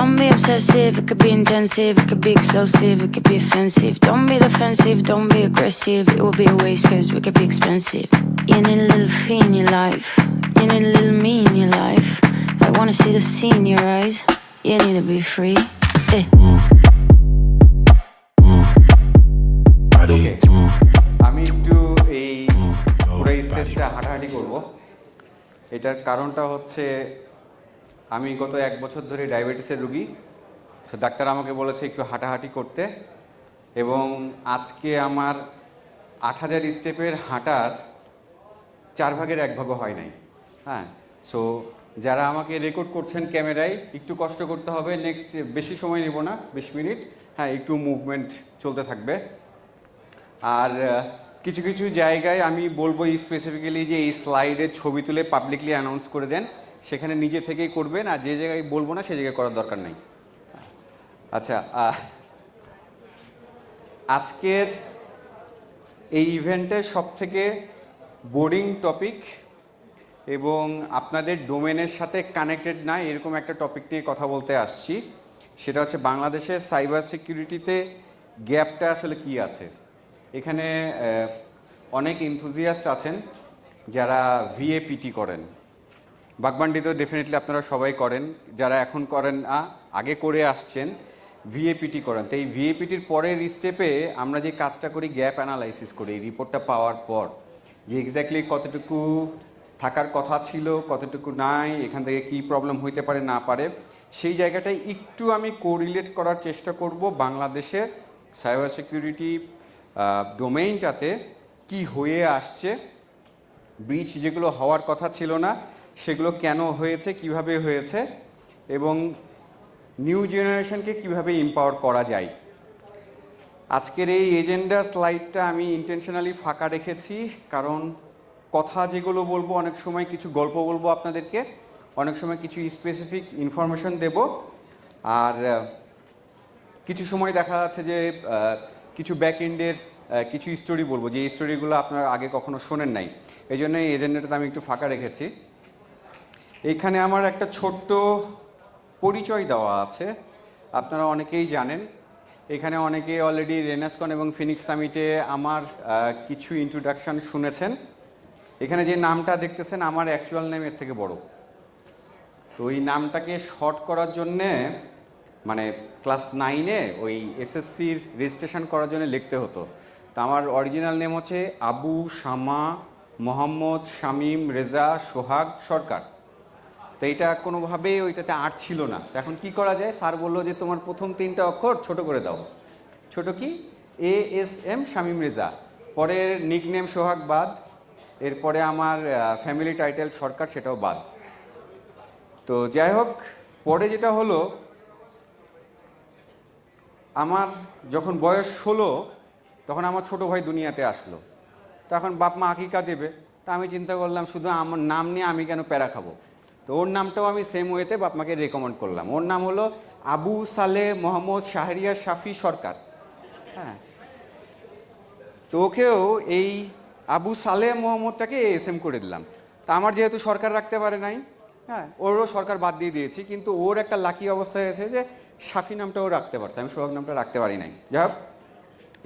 Don't be obsessive, it could be intensive, it could be explosive, it could be offensive. Don't be defensive, don't be aggressive, it will be a waste cause we could be expensive. You need a little fee in your life, you need a little me in your life. I wanna see the sea in your eyes, you need to be free. Hey. Move. Move. Body. Move. আমি একটু এই Move. পুরো স্টেজটা হাঁটাহাঁটি করব। এটার কারণটা হচ্ছে আমি গত 1 বছর ধরে ডায়াবেটিসের রোগী। সো ডাক্তার আমাকে বলেছে একটু হাঁটাহাঁটি করতে, এবং আজকে আমার 8000 স্টেপের হাঁটার 4 ভাগের 1 ভাগও হয় নাই। হ্যাঁ, সো যারা আমাকে রেকর্ড করছেন ক্যামেরায়, একটু কষ্ট করতে হবে। নেক্সট বেশি সময় নেব না, 20 মিনিট। হ্যাঁ, একটু মুভমেন্ট চলতে থাকবে। আর কিছু কিছু জায়গায় আমি বলবো স্পেসিফিক্যালি যে এই স্লাইডের ছবি তুলে পাবলিকলি অ্যানাউন্স করে দেন, সেখানে নিজে থেকেই করবেন। আর যে জায়গায় বলবো না সে জায়গায় করার দরকার নেই। আচ্ছা, আজকের এই ইভেন্টের সবথেকে বোরিং টপিক এবং আপনাদের ডোমেনের সাথে কানেক্টেড না এরকম একটা টপিক নিয়ে কথা বলতে আসছি। সেটা হচ্ছে বাংলাদেশের সাইবার সিকিউরিটিতে গ্যাপটা আসলে কি আছে। এখানে অনেক এনথুজিয়াস্ট আছেন যারা ভিএপিটি করেন। বাগবান্ডিতেও ডেফিনেটলি আপনারা সবাই করেন, যারা এখন করেন না আগে করে আসছেন ভিএপিটি করেন। তো এই ভিএপিটির পরের স্টেপে আমরা যে কাজটা করি গ্যাপ অ্যানালাইসিস করি, এই রিপোর্টটা পাওয়ার পর যে এক্স্যাক্টলি কতটুকু থাকার কথা ছিল, কতটুকু নাই, এখান থেকে কী প্রবলেম হইতে পারে না পারে, সেই জায়গাটায় একটু আমি কোরিলেট করার চেষ্টা করব বাংলাদেশের সাইবার সিকিউরিটি ডোমেইনটাতে কি হয়ে আসছে, ব্রিচ যেগুলো হওয়ার কথা ছিল না সেগুলো কেন হয়েছে, কিভাবে হয়েছে, এবং নিউ জেনারেশনকে কিভাবে এম্পাওয়ার করা যায়। আজকের এই এজেন্ডা স্লাইডটা আমি ইন্টেনশনালি ফাঁকা রেখেছি, কারণ কথা যেগুলো বলবো অনেক সময় কিছু গল্প বলবো আপনাদেরকে, অনেক সময় কিছু স্পেসিফিক ইনফরমেশন দেব, আর কিছু সময় দেখা যাচ্ছে যে কিছু ব্যাক এন্ডের কিছু স্টোরি বলবো, যে স্টোরিগুলো আপনারা আগে কখনো শোনেন নাই। এই জন্য এই এজেন্ডাটা আমি একটু ফাঁকা রেখেছি। এইখানে আমার একটা ছোট্ট পরিচয় দেওয়া আছে, আপনারা অনেকেই জানেন। এখানে অনেকে অলরেডি রেনাসকন এবং ফিনিক্স সামিটে আমার কিছু ইন্ট্রোডাকশান শুনেছেন। এখানে যে নামটা দেখতেছেন আমার অ্যাকচুয়াল নেম এর থেকে বড়। তো ওই নামটাকে শর্ট করার জন্যে মানে ক্লাস 9-এ ওই এসএসসির রেজিস্ট্রেশন করার জন্য লিখতে হতো। তো আমার অরিজিনাল নেম হচ্ছে আবু শামা মোহাম্মদ শামীম রেজা সোহাগ সরকার। তো এইটা কোনোভাবেই ওইটাতে আর্ট ছিল না। তো এখন কী করা যায়, স্যার বললো যে তোমার প্রথম 3টা অক্ষর ছোট করে দাও। ছোট কি? ASM শামীম রেজা, পরের নিকনেম সোহাগ বাদ, এরপরে আমার ফ্যামিলি টাইটেল সরকার, সেটাও বাদ। তো যাই হোক, পরে যেটা হলো, আমার যখন বয়স 16 তখন আমার ছোট ভাই দুনিয়াতে আসলো। তখন বাপ মা আকিকা দেবে, তা আমি চিন্তা করলাম শুধু আমার নাম নিয়ে আমি কেন প্যারা খাবো। তো ওর নামটাও আমি সেম ওয়েতে বাপ মাকে রেকমেন্ড করলাম। ওর নাম হলো আবু সালে মোহাম্মদ শাহরিয়ার শাফি সরকার। হ্যাঁ, তো ওকেও এই আবু সালে মোহাম্মদটাকে ASM করে দিলাম। তা আমার যেহেতু সরকার রাখতে পারে নাই, হ্যাঁ, ওরও সরকার বাদ দিয়ে দিয়েছি, কিন্তু ওর একটা লাকি অবস্থা হয়েছে যে শাফি নামটাও রাখতে পারছে, আমি সোহাগ নামটা রাখতে পারি নাই। যাই হোক,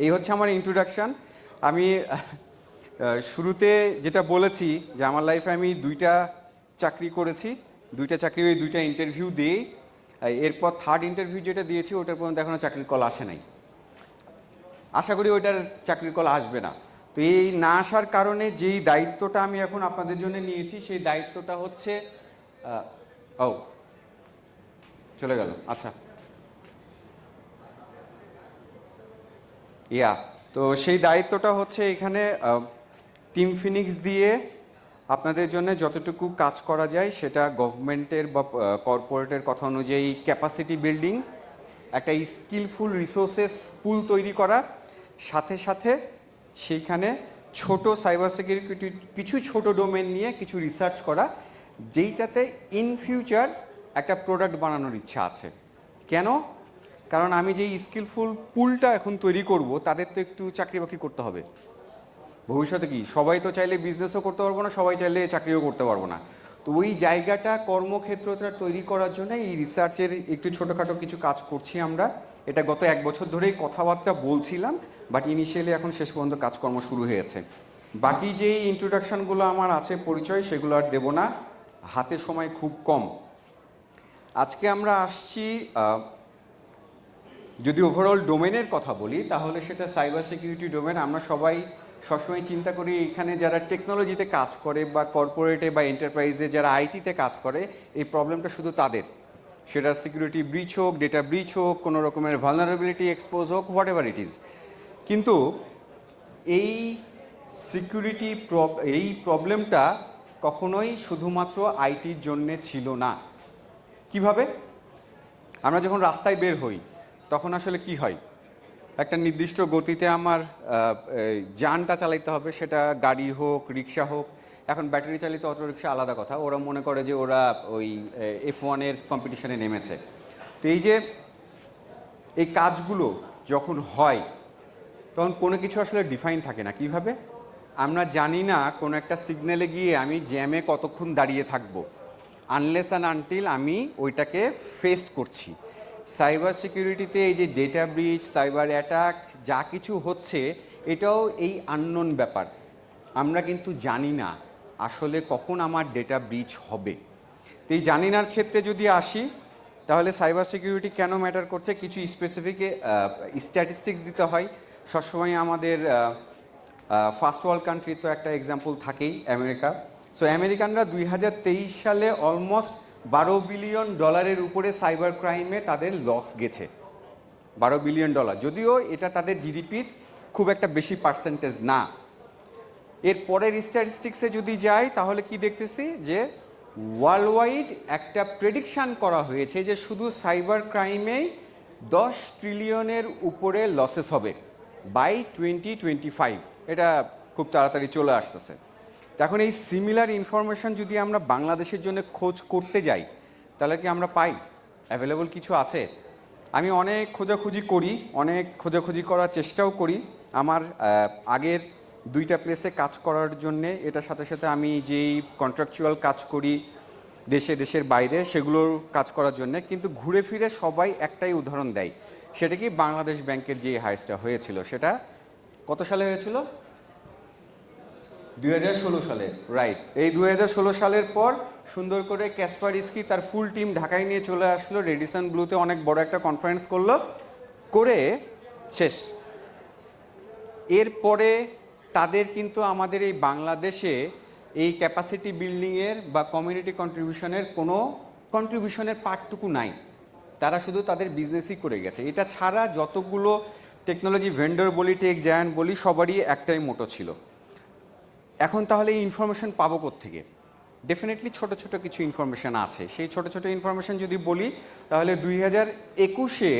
এই হচ্ছে আমার ইন্ট্রোডাকশান। আমি শুরুতে যেটা বলেছি যে আমার লাইফে আমি 2টা চাকরি করেছি, 2টা চাকরি, ওই 2টা ইন্টারভিউ দিই। এরপর 3rd ইন্টারভিউ যেটা দিয়েছি ওটার পর্যন্ত এখনও চাকরির কল আসে নাই। আশা করি ওইটার চাকরির কল আসবে না। তো এই না আসার কারণে যেই দায়িত্বটা আমি এখন আপনাদের জন্য নিয়েছি, সেই দায়িত্বটা হচ্ছে চলে গেল। আচ্ছা, তো সেই দায়িত্বটা হচ্ছে এখানে টিম ফিনিক্স দিয়ে আপনাদের জন্য যতটুকু কাজ করা যায় সেটা গভর্নমেন্টের বা কর্পোরেটের কথা অনুযায়ী ক্যাপাসিটি বিল্ডিং, একটা স্কিলফুল রিসোর্সেস পুল তৈরি করা, সাথে সাথে সেইখানে ছোট সাইবার সিকিউরিটি কিছু ছোট ডোমেন নিয়ে কিছু রিসার্চ করা, যেইটাতে ইন ফিউচার একটা প্রোডাক্ট বানানোর ইচ্ছা আছে। কেন? কারণ আমি যেই স্কিলফুল পুলটা এখন তৈরি করব তাদের তো একটু চাকরি বাকরি করতে হবে ভবিষ্যতে। কি সবাই তো চাইলে বিজনেসও করতে পারবো না, সবাই চাইলে চাকরিও করতে পারবো না। তো ওই জায়গাটা কর্মক্ষেত্রটা তৈরি করার জন্য এই রিসার্চের একটু ছোটোখাটো কিছু কাজ করছি আমরা। এটা গত 1 বছর ধরেই কথাবার্তা বলছিলাম, বাট ইনিশিয়ালি এখন শেষ পর্যন্ত কাজকর্ম শুরু হয়েছে। বাকি যেই ইন্ট্রোডাকশনগুলো আমার আছে পরিচয়, সেগুলো আর দেবো না, হাতে সময় খুব কম। আজকে আমরা আসছি, যদি ওভারঅল ডোমেনের কথা বলি তাহলে সেটা সাইবার সিকিউরিটি ডোমেন। আমরা সবাই সবসময় চিন্তা করি এখানে যারা টেকনোলজিতে কাজ করে বা কর্পোরেটে বা এন্টারপ্রাইজে যারা আইটিতে কাজ করে, এই প্রবলেমটা শুধু তাদের। সেটা সিকিউরিটি ব্রিচ হোক, ডেটা ব্রিচ হোক, কোনো রকমের ভালনারেবিলিটি এক্সপোজ হোক, হোয়াট এভার ইট ইজ। কিন্তু এই সিকিউরিটি এই প্রবলেমটা কখনোই শুধুমাত্র আইটির জন্যে ছিল না। কিভাবে? আমরা যখন রাস্তায় বের হই তখন আসলে কি হয়, একটা নির্দিষ্ট গতিতে আমার যানটা চালাইতে হবে, সেটা গাড়ি হোক, রিক্সা হোক। এখন ব্যাটারি চালিত অটোরিক্সা আলাদা কথা, ওরা মনে করে যে ওরা ওই F1-এর কম্পিটিশনে নেমেছে। তো এই যে এই কাজগুলো যখন হয় তখন কোনো কিছু আসলে ডিফাইন থাকে না। কিভাবে? আমরা জানি না কোনো একটা সিগন্যালে গিয়ে আমি জ্যামে কতক্ষণ দাঁড়িয়ে থাকবো, আনলেস অ্যান্ড আনটিল আমি ওইটাকে ফেস করছি। সাইবার সিকিউরিটিতে এই যে ডেটা ব্রিচ, সাইবার অ্যাটাক যা কিছু হচ্ছে, এটাও এই আননোন ব্যাপার। আমরা কিন্তু জানি না আসলে কখন আমার ডেটা ব্রিচ হবে। তো এই জানি নার ক্ষেত্রে যদি আসি, তাহলে সাইবার সিকিউরিটি কেন ম্যাটার করছে, কিছু স্পেসিফিক স্ট্যাটিস্টিক্স দিতে হয়। সবসময় আমাদের ফার্স্ট ওয়ার্ল্ড কান্ট্রি তো একটা এক্সাম্পল থাকেই, আমেরিকা। সো আমেরিকানরা 2023 সালে অলমোস্ট $12 বিলিয়ন উপরে সাইবার ক্রাইমে তাদের লস গেছে। $12 বিলিয়ন, যদিও এটা তাদের জিডিপির খুব একটা বেশি পার্সেন্টেজ না। এর পরের স্ট্যাটিস্টিক্সে যদি যাই তাহলে কি দেখতেছি যে ওয়ার্ল্ড ওয়াইড একটা প্রেডিকশান করা হয়েছে যে শুধু সাইবার ক্রাইমেই $10 ট্রিলিয়নের উপরে লসেস হবে বাই 2025। এটা খুব তাড়াতাড়ি চলে আসতেছে। এখন এই সিমিলার ইনফরমেশন যদি আমরা বাংলাদেশের জন্য খোঁজ করতে যাই তাহলে কি আমরা পাই? অ্যাভেলেবল কিছু আছে? আমি অনেক খোঁজাখুঁজি করি, অনেক খোঁজাখুঁজি করার চেষ্টাও করি আমার আগের 2টা প্লেসে কাজ করার জন্যে। এটার সাথে সাথে আমি যেই কন্ট্রাকচুয়াল কাজ করি দেশের বাইরে, সেগুলোর কাজ করার জন্যে। কিন্তু ঘুরে ফিরে সবাই একটাই উদাহরণ দেয়, সেটা কি বাংলাদেশ ব্যাংকের যে হাইস্টটা হয়েছিল, সেটা কত সালে হয়েছিল? 2016 সালে, রাইট। এই 2016 সালের পর সুন্দর করে ক্যাসপারস্কি তার ফুল টিম ঢাকায় নিয়ে চলে আসলো, রেডিসন ব্লুতে অনেক বড় একটা কনফারেন্স করলো, করে শেষ। এরপরে তাদের কিন্তু আমাদের এই বাংলাদেশে এই ক্যাপাসিটি বিল্ডিংয়ের বা কমিউনিটি কন্ট্রিবিউশনের কোনো কন্ট্রিবিউশনের পার্টটুকু নাই। তারা শুধু তাদের বিজনেসই করে গেছে। এটা ছাড়া যতগুলো টেকনোলজি ভেন্ডর বলি, টেক জায়ান্ট বলি, সবারই একটাই মোটো ছিল। এখন তাহলে এই ইনফরমেশন পাবো কোত্থেকে? ডেফিনেটলি ছোট ছোট কিছু ইনফরমেশান আছে। সেই ছোট ছোট ইনফরমেশান যদি বলি তাহলে 2021-এ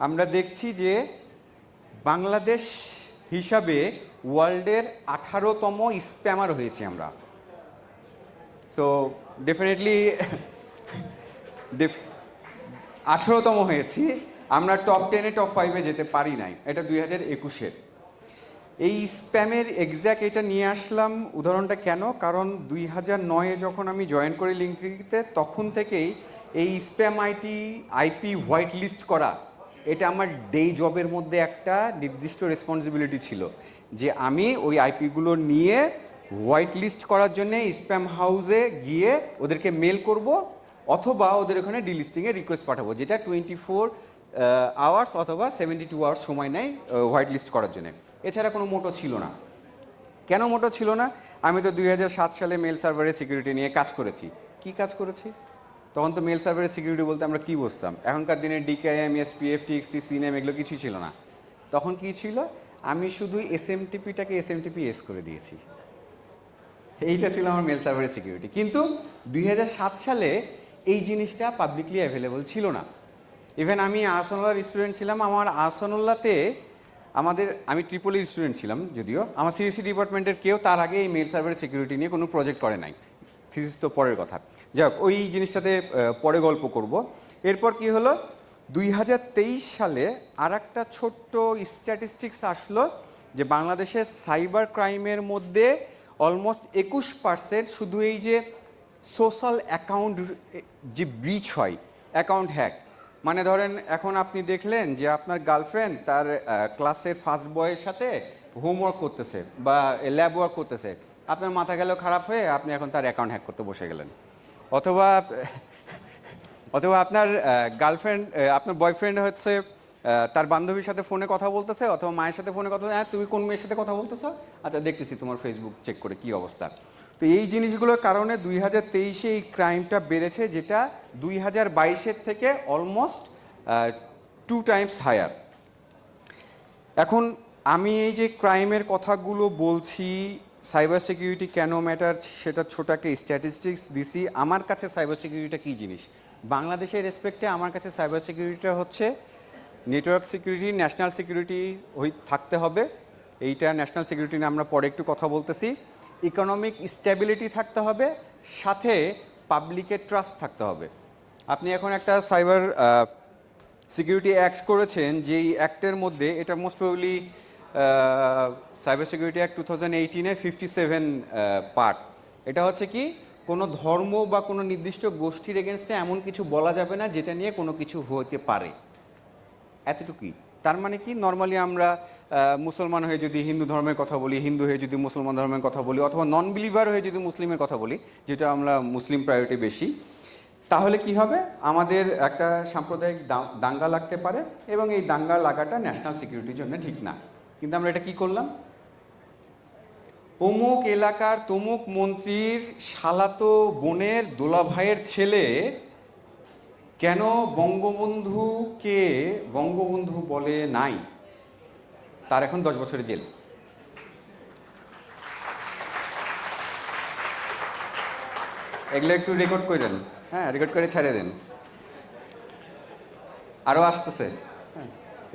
আমরা দেখছি যে বাংলাদেশ হিসাবে ওয়ার্ল্ডের 18তম স্প্যামার হয়েছি আমরা। সো ডেফিনেটলি 18তম হয়েছি আমরা। টপ 10-এ টপ 5-এ যেতে পারি নাই। এটা 2021-এর। এই স্প্যামের এক্স্যাক্ট এটা নিয়ে আসলাম উদাহরণটা কেন, কারণ 2009-এ যখন আমি জয়েন করি লিঙ্কডইনে, তখন থেকেই এই স্প্যাম আইপি হোয়াইট লিস্ট করা, এটা আমার ডে জবের মধ্যে একটা নির্দিষ্ট রেসপন্সিবিলিটি ছিল, যে আমি ওই আইপিগুলো নিয়ে হোয়াইট লিস্ট করার জন্যে স্প্যাম হাউসে গিয়ে ওদেরকে মেল করব, অথবা ওদের ওখানে ডিলিস্টিংয়ে রিকোয়েস্ট পাঠাবো, যেটা 24 আওয়ার্স অথবা 72 আওয়ার্স সময় নেয় হোয়াইট লিস্ট করার জন্য। এছাড়া কোনো মোটো ছিল না। কেন মোটো ছিল না? আমি তো 2007 সালে মেল সার্ভারের সিকিউরিটি নিয়ে কাজ করেছি। কি কাজ করেছি? তখন তো মেল সার্ভারের সিকিউরিটি বলতে আমরা কী বুঝতাম? এখনকার দিনে ডিকেএম, এসপিএফ, টিএক্সটি, সিনেম এগুলো কিছুই ছিল না। তখন কি ছিল? আমি শুধু এসএমটিপিটাকে এসএমটিপি করে দিয়েছি। এইটা ছিল আমার মেল সার্ভারের সিকিউরিটি। কিন্তু 2007 সালে এই জিনিসটা পাবলিকলি অ্যাভেলেবল ছিল না। ইভেন আমি আহসানুল্লাহর স্টুডেন্ট ছিলাম। আমার আহসানুল্লাহতে আমি ট্রিপলির স্টুডেন্ট ছিলাম, যদিও আমার সিএসসি ডিপার্টমেন্টের কেউ তার আগে এই মেল সার্ভারের সিকিউরিটি নিয়ে কোনো প্রজেক্ট করে নাই। থিসিস তো পরের কথা, যাক ওই জিনিসটাতে পরে গল্প করব। এরপর কি হলো, 2023 সালে আর একটা ছোট্ট স্ট্যাটিস্টিক্স আসলো যে বাংলাদেশের সাইবার ক্রাইমের মধ্যে অলমোস্ট 21% শুধু এই যে সোশ্যাল অ্যাকাউন্ট যে ব্রিচ হয়, অ্যাকাউন্ট হ্যাক, মানে ধরেন এখন আপনি দেখলেন যে আপনার গার্লফ্রেন্ড তার ক্লাসের ফার্স্ট বয়ের সাথে হোমওয়ার্ক করতেছে বা ল্যাব ওয়ার্ক করতেছে, আপনার মাথা গেল খারাপ হয়ে আপনি এখন তার অ্যাকাউন্ট হ্যাক করতে বসে গেলেন। অথবা অথবা আপনার গার্লফ্রেন্ড, আপনার বয়ফ্রেন্ড হচ্ছে তার বান্ধবীর সাথে ফোনে কথা বলতেছে অথবা মায়ের সাথে ফোনে কথা, হ্যাঁ তুমি কোন মেয়ের সাথে কথা বলতেছো, আচ্ছা দেখতেছি তোমার ফেসবুক চেক করে কী অবস্থা। তো এই জিনিসগুলোর কারণে 2023-এ এই ক্রাইমটা বেড়েছে, যেটা 2022-এর থেকে অলমোস্ট 2 টাইমস হায়ার। এখন আমি এই যে ক্রাইমের কথাগুলো বলছি, সাইবার সিকিউরিটি কেন ম্যাটার সেটা ছোট একটা স্ট্যাটিস্টিক্স দিছি। আমার কাছে সাইবার সিকিউরিটিটা কী জিনিস, বাংলাদেশের রেসপেক্টে আমার কাছে সাইবার সিকিউরিটিটা হচ্ছে নেটওয়ার্ক সিকিউরিটি, ন্যাশনাল সিকিউরিটি থাকতে হবে। এইটা ন্যাশনাল সিকিউরিটি নিয়ে আমরা পরে একটু কথা বলতেছি। ইকোনমিক স্ট্যাবিলিটি থাকতে হবে, সাথে পাবলিকের ট্রাস্ট থাকতে হবে। আপনি এখন একটা সাইবার সিকিউরিটি অ্যাক্ট করেছেন, যেই অ্যাক্টের মধ্যে এটা most probably cyber security act 2018-এর 57 পার্ট। এটা হচ্ছে কি, কোনো ধর্ম বা কোনো নির্দিষ্ট গোষ্ঠীর এগেনস্টে এমন কিছু বলা যাবে না যেটা নিয়ে কোনো কিছু হতে পারে, এতটুকুই। তার মানে কি, নর্মালি আমরা মুসলমান হয়ে যদি হিন্দু ধর্মের কথা বলি, হিন্দু হয়ে যদি মুসলমান ধর্মের কথা বলি, অথবা নন বিলিভার হয়ে যদি মুসলিমের কথা বলি, যেটা আমরা মুসলিম প্রায়োরিটি বেশি, তাহলে কি হবে, আমাদের একটা সাম্প্রদায়িক দাঙ্গা লাগতে পারে, এবং এই দাঙ্গা লাগাটা ন্যাশনাল সিকিউরিটির জন্য ঠিক না। কিন্তু আমরা এটা কি করলাম, অমুক এলাকার তমুক মন্ত্রীর শালাতো বোনের দোলাভাইয়ের ছেলে কেন বঙ্গবন্ধুকে বঙ্গবন্ধু বলে নাই, তার এখন 10 বছরের জেল। এগুলো একটু রেকর্ড করে দেন, হ্যাঁ রেকর্ড করে ছেড়ে দেন, আরও আসতেছে। হ্যাঁ,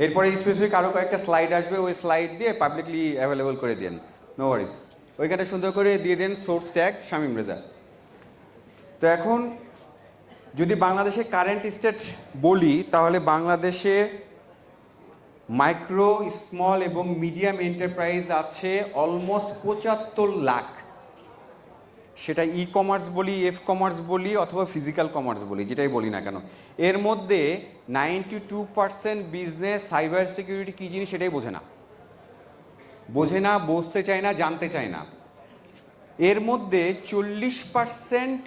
এরপরে স্পেসিফিক আরও কয়েকটা স্লাইড আসবে, ওই স্লাইড দিয়ে পাবলিকলি অ্যাভেলেবল করে দেন, নো ওয়ারিজ। ওইখানে সুন্দর করে দিয়ে দেন সোর্স ট্যাগ শামীম রেজা। তো এখন যদি বাংলাদেশে কারেন্ট স্টেট বলি, তাহলে বাংলাদেশে মাইক্রো, স্মল এবং মিডিয়াম এন্টারপ্রাইজ আছে অলমোস্ট 75 লাখ। সেটা ই কমার্স বলি, এফ কমার্স বলি, অথবা ফিজিক্যাল কমার্স বলি, যেটাই বলি না কেন, এর মধ্যে 92% বিজনেস সাইবার সিকিউরিটি কী জিনিস সেটাই বোঝে না, বুঝতে চায় না, জানতে চায় না। এর মধ্যে 40%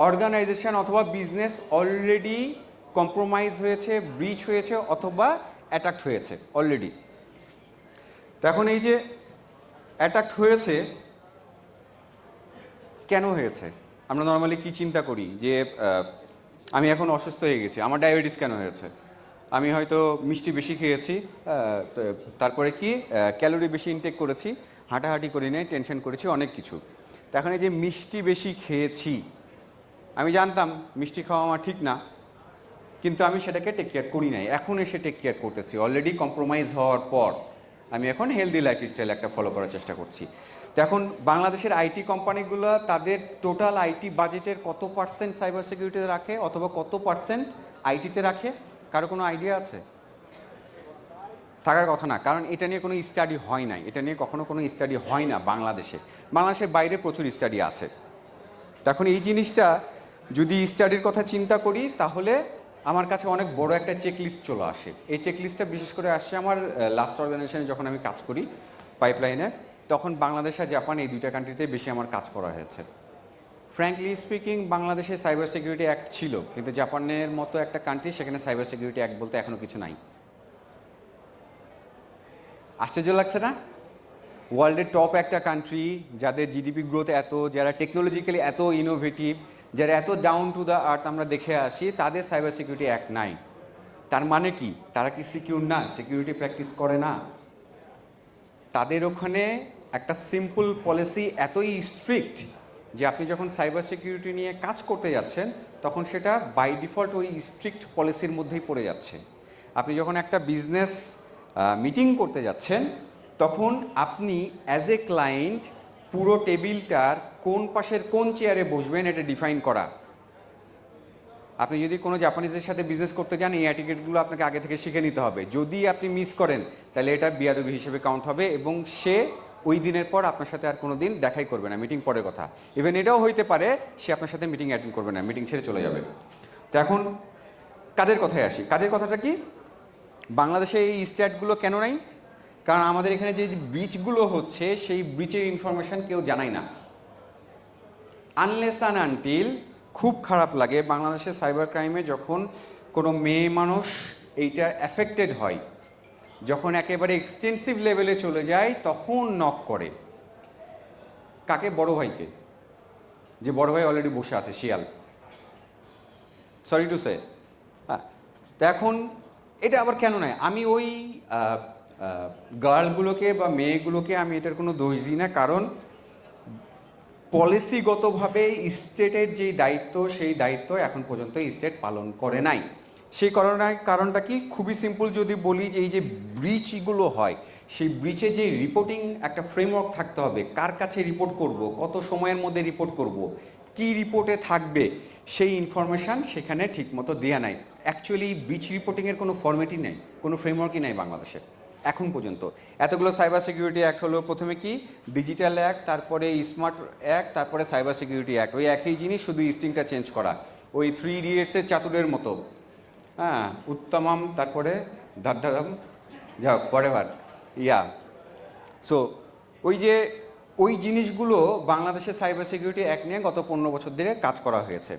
অর্গানাইজেশন অথবা বিজনেস অলরেডি কম্প্রোমাইজ হয়েছে, ব্রিচ হয়েছে, অথবা অ্যাটাক হয়েছে অলরেডি। তো এখন এই যে অ্যাটাক হয়েছে, কেন হয়েছে, আমরা নর্মালি কি চিন্তা করি যে আমি এখন অসুস্থ হয়ে গেছি, আমার ডায়াবেটিস কেন হয়েছে, আমি হয়তো মিষ্টি বেশি খেয়েছি, তারপরে কি ক্যালোরি বেশি ইনটেক করেছি, হাঁটাহাঁটি করি নাই, টেনশন করেছি, অনেক কিছু। তো এখন এই যে মিষ্টি বেশি খেয়েছি, আমি জানতাম মিষ্টি খাওয়া আমার ঠিক না, কিন্তু আমি সেটাকে টেক কেয়ার করি নাই, এখন এসে টেক কেয়ার করতেছি অলরেডি কম্প্রোমাইজ হওয়ার পর। আমি এখন হেলদি লাইফস্টাইল একটা ফলো করার চেষ্টা করছি। তো এখন বাংলাদেশের আইটি কোম্পানিগুলো তাদের টোটাল আইটি বাজেটের কত পার্সেন্ট সাইবার সিকিউরিটিতে রাখে, অথবা কত পার্সেন্ট আইটিতে রাখে, কারো কোনো আইডিয়া আছে? থাকার কথা না, কারণ এটা নিয়ে কোনো স্টাডি হয় নাই, এটা নিয়ে কখনো কোনো স্টাডি হয় না বাংলাদেশে। বাংলাদেশের বাইরে প্রচুর স্টাডি আছে। তখন এই জিনিসটা যদি স্টাডির কথা চিন্তা করি, তাহলে আমার কাছে অনেক বড় একটা চেকলিস্ট চলে আসে। এই চেকলিস্টটা বিশেষ করে আসে আমার লাস্ট অর্গানাইজেশনে যখন আমি কাজ করি পাইপলাইনে, তখন বাংলাদেশ আর জাপান এই দুইটা কান্ট্রিতে বেশি আমার কাজ করা হয়েছে। ফ্র্যাঙ্কলি স্পিকিং, বাংলাদেশে সাইবার সিকিউরিটি অ্যাক্ট ছিল, কিন্তু জাপানের মতো একটা কান্ট্রি, সেখানে সাইবার সিকিউরিটি অ্যাক্ট বলতে এখনও কিছু নাই। আশ্চর্য লাগছে না? ওয়ার্ল্ডের টপ একটা কান্ট্রি, যাদের জিডিপি গ্রোথ এত, যারা টেকনোলজিক্যালি এত ইনোভেটিভ, যারা এত ডাউন টু দ্য আর্থ আমরা দেখে আসি, তাদের সাইবার সিকিউরিটি অ্যাক্ট নাই। তার মানে কি, তারা কি সিকিউর না, সিকিউরিটি প্র্যাকটিস করে না? তাদের ওখানে একটা সিম্পল পলিসি এতই স্ট্রিক্ট যে আপনি যখন সাইবার সিকিউরিটি নিয়ে কাজ করতে যাচ্ছেন, তখন সেটা বাই ডিফল্ট ওই স্ট্রিক্ট পলিসির মধ্যেই পড়ে যাচ্ছে। আপনি যখন একটা বিজনেস মিটিং করতে যাচ্ছেন, তখন আপনি অ্যাজ এ ক্লায়েন্ট পুরো টেবিলটার কোন পাশের কোন চেয়ারে বসবেন এটা ডিফাইন করা। আপনি যদি কোনো জাপানিজের সাথে বিজনেস করতে যান, এই অ্যাটিকেটগুলো আপনাকে আগে থেকে শিখে নিতে হবে। যদি আপনি মিস করেন, তাহলে এটা বিয়াদবি হিসেবে কাউন্ট হবে, এবং সে ওই দিনের পর আপনার সাথে আর কোনো দিন দেখাই করবে না, মিটিং পরের কথা। ইভেন এটাও হইতে পারে সে আপনার সাথে মিটিং অ্যাটেন্ড করবে না, মিটিং ছেড়ে চলে যাবে। তো এখন কাজের কথায় আসি। কাজের কথাটা কি, বাংলাদেশে এই স্ট্যাটগুলো কেন নাই? কারণ আমাদের এখানে যে ব্রিচগুলো হচ্ছে সেই ব্রিচের ইনফরমেশান কেউ জানায় না। আনলেস অ্যান্ড আনটিল, খুব খারাপ লাগে বাংলাদেশের সাইবার ক্রাইমে যখন কোনো মেয়ে মানুষ এইটা অ্যাফেক্টেড হয়, যখন একেবারে এক্সটেন্সিভ লেভেলে চলে যায়, তখন নক করে কাকে? বড় ভাইকে, যে বড় ভাই অলরেডি বসে আছে, শিয়াল, সরি টু সে। হ্যাঁ, তো এখন এটা আবার কেন নয়? আমি ওই গার্লগুলোকে বা মেয়েগুলোকে আমি এটার কোনো দোষ দিই না, কারণ পলিসিগতভাবে স্টেটের যেই দায়িত্ব, সেই দায়িত্ব এখন পর্যন্ত স্টেট পালন করে নাই। সেই কারণটা কি? খুবই সিম্পল যদি বলি, যে এই যে ব্রিচগুলো হয়, সেই ব্রিচে যে রিপোর্টিং একটা ফ্রেমওয়ার্ক থাকতে হবে, কার কাছে রিপোর্ট করব, কত সময়ের মধ্যে রিপোর্ট করব, কি রিপোর্টে থাকবে, সেই ইনফরমেশান সেখানে ঠিকমতো দেওয়া নাই। অ্যাকচুয়ালি ব্রিচ রিপোর্টিংয়ের কোনো ফর্মেটই নেই, কোনো ফ্রেমওয়ার্কই নেই বাংলাদেশে এখন পর্যন্ত। এতগুলো সাইবার সিকিউরিটি অ্যাক্ট হলো, প্রথমে কি ডিজিটাল অ্যাক্ট, তারপরে স্মার্ট অ্যাক্ট, তারপরে সাইবার সিকিউরিটি অ্যাক্ট। ওই একই জিনিস, শুধু স্টিংটা চেঞ্জ করা, ওই 3 ইডিয়টসের চাতুরের মতো। হ্যাঁ, উত্তমম, তারপরে ধাদ্ধাম, যাক পরেবার ইয়া। সো ওই জিনিসগুলো বাংলাদেশের সাইবার সিকিউরিটি অ্যাক্ট নিয়ে গত 15 বছর ধরে কাজ করা হয়েছে।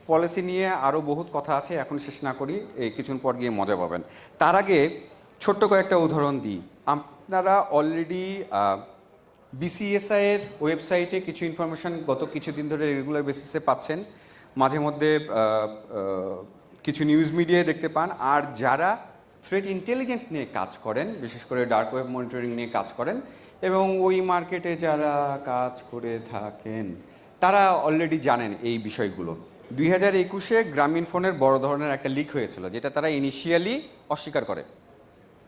পলিসি নিয়ে আরও বহুত কথা আছে, এখন শেষ না করি, এই কিছুক্ষণ পর গিয়ে মজা পাবেন। তার আগে ছোট্ট কয়েকটা উদাহরণ দিই। আপনারা অলরেডি বিসিএসআইয়ের ওয়েবসাইটে কিছু ইনফরমেশান গত কিছুদিন ধরে রেগুলার বেসিসে পাচ্ছেন, মাঝে মধ্যে কিছু নিউজ মিডিয়ায় দেখতে পান। আর যারা থ্রেট ইন্টেলিজেন্স নিয়ে কাজ করেন, বিশেষ করে ডার্ক ওয়েব মনিটরিং নিয়ে কাজ করেন, এবং ওই মার্কেটে যারা কাজ করে থাকেন, তারা অলরেডি জানেন এই বিষয়গুলো। 2021-এ গ্রামীণ ফোনের বড় ধরনের একটা লিক হয়েছিল, যেটা তারা ইনিশিয়ালি অস্বীকার করে।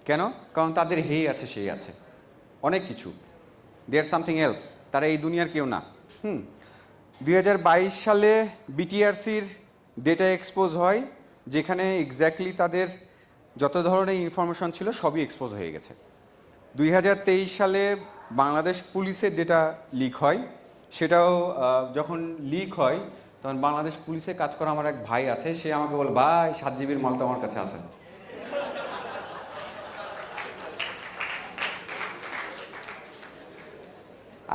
কেন? কারণ তাদের হেই আছে, সেই আছে, অনেক কিছু, দেয়ার সামথিং এলস, তারা এই দুনিয়ার কেউ না। 2022 সালে বিটিআরসির ডেটা এক্সপোজ হয়, যেখানে এক্স্যাক্টলি তাদের যত ধরনের ইনফরমেশন ছিল সবই এক্সপোজ হয়ে গেছে। 2023 সালে বাংলাদেশ পুলিশের ডেটা লিক হয়, সেটাও যখন লিক হয় তখন বাংলাদেশ পুলিশে কাজ করা আমার এক ভাই আছে, সে আমাকে বলে, ভাই 7 জিবির মাল তো আমার কাছে আছে।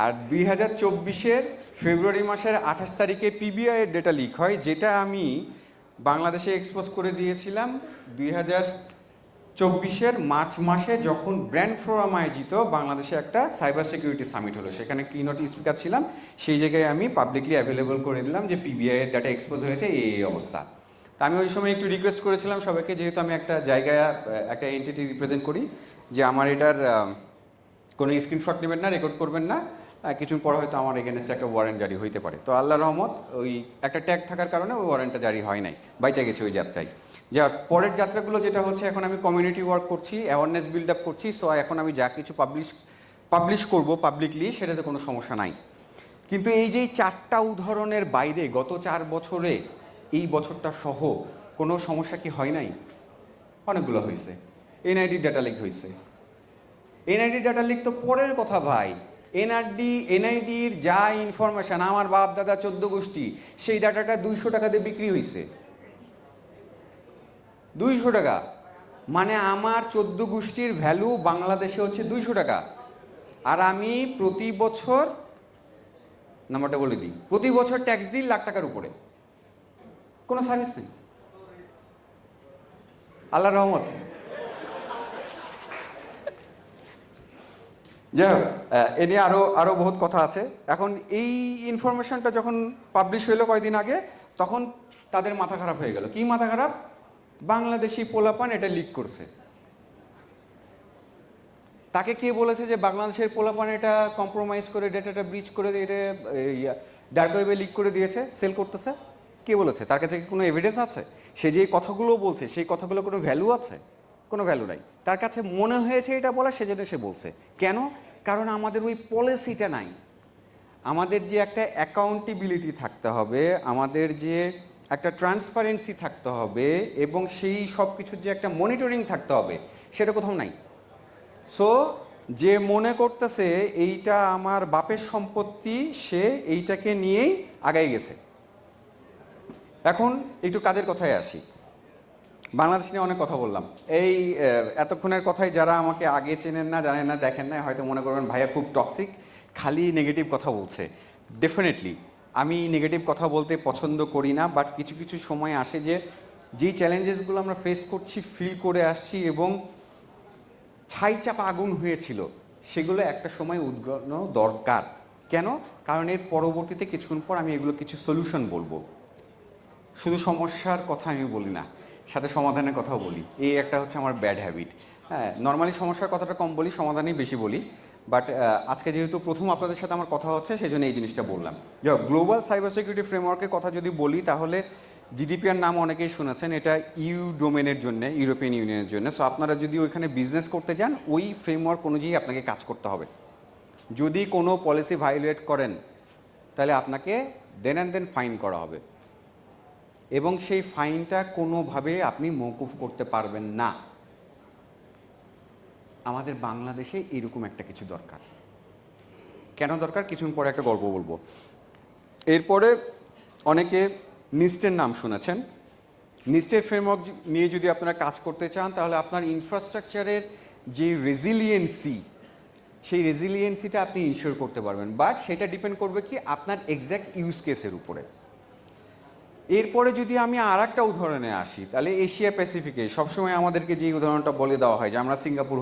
আর 2024-এর ফেব্রুয়ারি মাসের 28 তারিখে পিবিআইয়ের ডেটা লিক হয়, যেটা আমি বাংলাদেশে এক্সপোজ করে দিয়েছিলাম 2024-এর মার্চ মাসে, যখন ব্র্যান্ড ফোরাম আয়োজিত বাংলাদেশে একটা সাইবার সিকিউরিটি সামিট হলো। সেখানে কিনোট স্পিকার ছিলাম, সেই জায়গায় আমি পাবলিকলি অ্যাভেলেবল করে দিলাম যে পিবিআইয়ের ডাটা এক্সপোজ হয়েছে, এই অবস্থা। তা আমি ওই সময় একটু রিকোয়েস্ট করেছিলাম সবাইকে, যেহেতু আমি একটা জায়গায় একটা এন্টিটি রিপ্রেজেন্ট করি, যে আমার এটার কোনো স্ক্রিনশট নেবেন না, রেকর্ড করবেন না, কিছুদিন পর হয়তো আমার এগেনস্টে একটা ওয়ারেন্ট জারি হইতে পারে। তো আল্লাহর রহমত, ওই একটা ট্যাগ থাকার কারণে ওই ওয়ারেন্টটা জারি হয় নাই, বাইচা গেছে ওই যাত্রায়। যা পরের যাত্রাগুলো যেটা হচ্ছে, এখন আমি কমিউনিটি ওয়ার্ক করছি, অ্যাওয়ারনেস বিল্ড আপ করছি। সো এখন আমি যা কিছু পাবলিশ করব পাবলিকলি, সেটাতে কোনো সমস্যা নাই। কিন্তু এই যে 4টা উদাহরণের বাইরে গত 4 বছরে, এই বছরটা সহ, কোনো সমস্যা কি হয় নাই? অনেকগুলো হয়েছে। এনআইডি ডাটা লিক হয়েছে। এনআইডি ডাটা লিক তো পরের কথা ভাই। এনআইডির যা ইনফরমেশান, আমার বাপ দাদা 14 গোষ্ঠী, সেই ডাটাটা 200 টাকা দিয়ে বিক্রি হয়েছে। 200 টাকা, মানে আমার 14 গোষ্ঠীর ভ্যালু বাংলাদেশে হচ্ছে 200 টাকা। আর আমি প্রতি বছর, নাম্বারটা বলে দিই, প্রতি বছর ট্যাক্স দিই লাখ টাকার উপরে, কোনো সার্ভিস নেই। আল্লাহর রহমত। যাই হোক, এ নিয়ে আরও বহুত কথা আছে। এখন এই ইনফরমেশনটা যখন পাবলিশ হইলো কয়েকদিন আগে, তখন তাদের মাথা খারাপ হয়ে গেল। কি মাথা খারাপ? বাংলাদেশি পোলাপান এটা লিক করছে। তাকে কে বলেছে যে বাংলাদেশের পোলাপান এটা কম্প্রোমাইজ করে ডেটাটা ব্রিচ করে এটা ডার্ক ওয়েবে লিক করে দিয়েছে, সেল করতেছে? কে বলেছে? তার কাছে কি কোনো এভিডেন্স আছে? সে যে কথাগুলো বলছে, সেই কথাগুলো কোনো ভ্যালু আছে? কোনো ভ্যালু নাই। তার কাছে মনে হয়েছে এটা বলা, সেজন্য সে বলছে। কেন? কারণ আমাদের ওই পলিসিটা নাই। আমাদের যে একটা অ্যাকাউন্টেবিলিটি থাকতে হবে, আমাদের যে একটা ট্রান্সপারেন্সি থাকতে হবে, এবং সেই সব কিছুর যে একটা মনিটরিং থাকতে হবে, সেটা কোথাও নাই। সো যে মনে করতেছে এইটা আমার বাপের সম্পত্তি, সে এইটাকে নিয়েই আগাই গেছে। এখন একটু কাজের কথায় আসি। বাংলাদেশ নিয়ে অনেক কথা বললাম। এই এতক্ষণের কথায় যারা আমাকে আগে চেনেন না, জানেন না, দেখেন না, হয়তো মনে করবেন ভাইয়া খুব টক্সিক, খালি নেগেটিভ কথা বলছে। ডেফিনেটলি আমি নেগেটিভ কথা বলতে পছন্দ করি না, বাট কিছু কিছু সময় আসে যে যেই চ্যালেঞ্জেসগুলো আমরা ফেস করছি, ফিল করে আসছি এবং ছাই চাপা আগুন হয়েছিল, সেগুলো একটা সময় উদ্গানো দরকার। কেন? কারণ এর পরবর্তীতে কিছুক্ষণ পর আমি এগুলো কিছু সলিউশন বলবো। শুধু সমস্যার কথা আমি বলি না, সাথে সমাধানের কথাও বলি। এই একটা হচ্ছে আমার ব্যাড হ্যাবিট। হ্যাঁ, নর্মালি সমস্যার কথাটা কম বলি, সমাধানই বেশি বলি। বাট আজকে যেহেতু প্রথম আপনাদের সাথে আমার কথা হচ্ছে, সেই জন্য এই জিনিসটা বললাম। যাই গ্লোবাল সাইবার সিকিউরিটি ফ্রেমওয়ার্কের কথা যদি বলি, তাহলে জিডিপিআর নাম অনেকেই শুনেছেন। এটা ইউ ডোমেনের জন্য, ইউরোপিয়ান ইউনিয়নের জন্য। সো আপনারা যদি ওইখানে বিজনেস করতে যান, ওই ফ্রেমওয়ার্ক অনুযায়ী আপনাকে কাজ করতে হবে। যদি কোনো পলিসি ভায়োলেট করেন, তাহলে আপনাকে দেন অ্যান্ড দেন ফাইন করা হবে, এবং সেই ফাইনটা কোনোভাবে আপনি মওকুফ করতে পারবেন না। আমাদের বাংলাদেশে এরকম একটা কিছু দরকার। কেন দরকার? কিছুক্ষণ পরে একটা গল্প বলবো। এরপরে অনেকে নিস্টের নাম শুনেছেন। নিস্টের ফ্রেমওয়ার্ক নিয়ে যদি আপনারা কাজ করতে চান, তাহলে আপনার ইনফ্রাস্ট্রাকচারের যে রেজিলিয়েন্সি, সেই রেজিলিয়েন্সিটা আপনি ইনশিওর করতে পারবেন। বাট সেটা ডিপেন্ড করবে কি আপনার এক্স্যাক্ট ইউজ কেসের উপরে। এরপরে যদি আমি আর একটা উদাহরণে আসি, তাহলে এশিয়া প্যাসিফিকে সবসময় আমাদেরকে যে উদাহরণটা বলে দেওয়া হয় যে আমরা সিঙ্গাপুর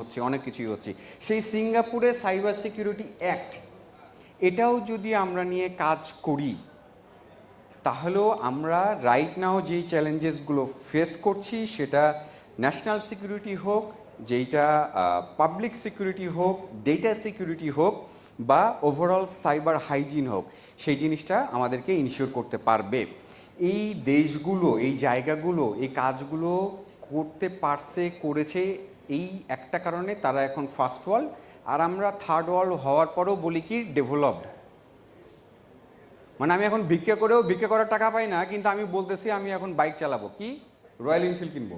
হচ্ছে, অনেক কিছুই হচ্ছে, সেই সিঙ্গাপুরের সাইবার সিকিউরিটি অ্যাক্ট, এটাও যদি আমরা নিয়ে কাজ করি, তাহলেও আমরা রাইট নাও যেই চ্যালেঞ্জেসগুলো ফেস করছি, সেটা ন্যাশনাল সিকিউরিটি হোক, যেইটা পাবলিক সিকিউরিটি হোক, ডেটা সিকিউরিটি হোক, বা ওভারঅল সাইবার হাইজিন হোক, সেই জিনিসটা আমাদেরকে ইনশিওর করতে পারবে। এই দেশগুলো, এই জায়গাগুলো, এই কাজগুলো করতে পারছে, করেছে এই একটা কারণে তারা এখন ফার্স্ট ওয়ার্ল্ড, আর আমরা থার্ড ওয়ার্ল্ড হওয়ার পরেও বলি কি ডেভেলপড। মানে আমি এখন ভিক্ষা করার টাকা পাই না, কিন্তু আমি বলতেছি আমি এখন বাইক চালাবো, কি রয়্যাল এনফিল্ড কিনবো।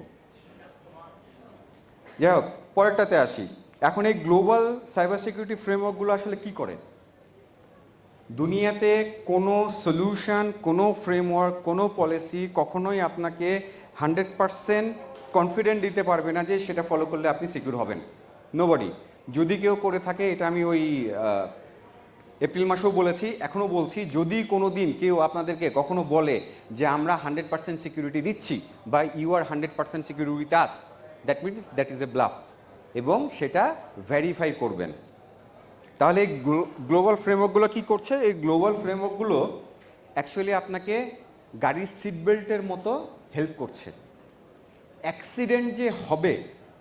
যাই হোক, পরেরটাতে আসি। এখন এই গ্লোবাল সাইবার সিকিউরিটি ফ্রেমওয়ার্কগুলো আসলে কি করে? দুনিয়াতে কোনো সলিউশন, কোনো ফ্রেমওয়ার্ক, কোনো পলিসি কখনোই আপনাকে 100% কনফিডেন্ট দিতে পারবে না যে সেটা ফলো করলে আপনি সিকিউর হবেন। নোবডি। যদি কেউ করে থাকে, এটা আমি ওই এপ্রিল মাসেও বলেছি, এখনও বলছি, যদি কোনো দিন কেউ আপনাদেরকে কখনো বলে যে আমরা 100% সিকিউরিটি দিচ্ছি বা you are 100% secure with us, that means that is a bluff, এবং সেটা ভেরিফাই করবেন। তাহলে এই গ্লোবাল ফ্রেমওয়ার্কগুলো কী করছে? এই গ্লোবাল ফ্রেমওয়ার্কগুলো অ্যাকচুয়ালি আপনাকে গাড়ির সিট বেল্টের মতো হেল্প করছে। অ্যাক্সিডেন্ট যে হবে,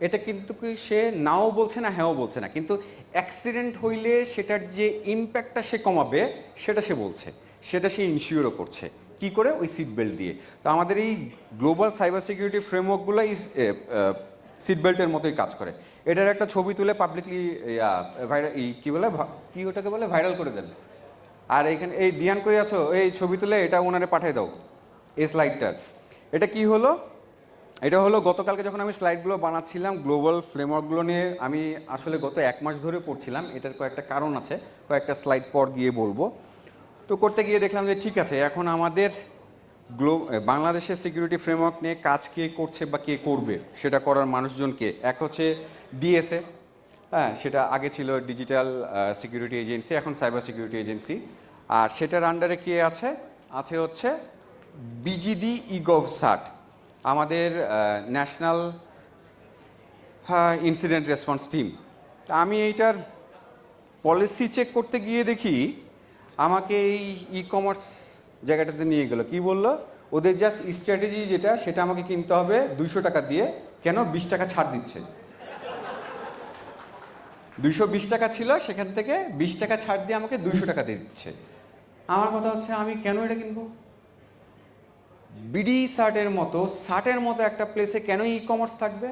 এটা কিন্তু সে নাও বলছে না, হ্যাঁও বলছে না, কিন্তু অ্যাক্সিডেন্ট হইলে সেটার যে ইম্প্যাক্টটা সে কমাবে, সেটা সে বলছে, সেটা সে ইনশিওরও করছে। কি করে? ওই সিট বেল্ট দিয়ে। তো আমাদের এই গ্লোবাল সাইবার সিকিউরিটি ফ্রেমওয়ার্কগুলো এই সিট বেল্টের মতোই কাজ করে। এটার একটা ছবি তুলে পাবলিকলি কী বলে, কি ওটাকে বলে, ভাইরাল করে দেন। আর এইখানে এই দিয়ান কই আছো, এই ছবি তুলে এটা ওনারে পাঠিয়ে দাও, এই স্লাইডটার। এটা কি হলো? এটা হলো গতকালকে যখন আমি স্লাইডগুলো বানাচ্ছিলাম গ্লোবাল ফ্রেমওয়ার্কগুলো নিয়ে, আমি আসলে গত 1 মাস ধরে পড়ছিলাম। এটার কয়েকটা কারণ আছে, কয়েকটা স্লাইড পর গিয়ে বলবো। তো করতে গিয়ে দেখলাম যে ঠিক আছে, এখন আমাদের বাংলাদেশের সিকিউরিটি ফ্রেমওয়ার্ক নিয়ে কাজ কে করছে বা কে করবে, সেটা করার মানুষজনকে। এক হচ্ছে ডিএসএ, হ্যাঁ, সেটা আগে ছিল ডিজিটাল সিকিউরিটি এজেন্সি, এখন সাইবার সিকিউরিটি এজেন্সি। আর সেটার আন্ডারে কে আছে? আছে হচ্ছে বিজিডি ইগভসাট, আমাদের ন্যাশনাল ইনসিডেন্ট রেসপন্স টিম। আমি এইটার পলিসি চেক করতে গিয়ে দেখি আমাকে এই ই কমার্স জায়গাটাতে নিয়ে গেল। কি বললো? ওদের জাস্ট স্ট্র্যাটেজি যেটা, সেটা আমাকে কিনতে হবে 200 টাকা দিয়ে। কেন? 20 টাকা ছাড় দিচ্ছে। 220 টাকা ছিল, সেখান থেকে 20 টাকা ছাড় দিয়ে আমাকে 200 টাকা দিয়ে দিচ্ছে। আমার কথা হচ্ছে, আমি কেন এটা কিনবো? বিডি সার্টের মতো একটা প্লেসে কেন ই কমার্স থাকবে?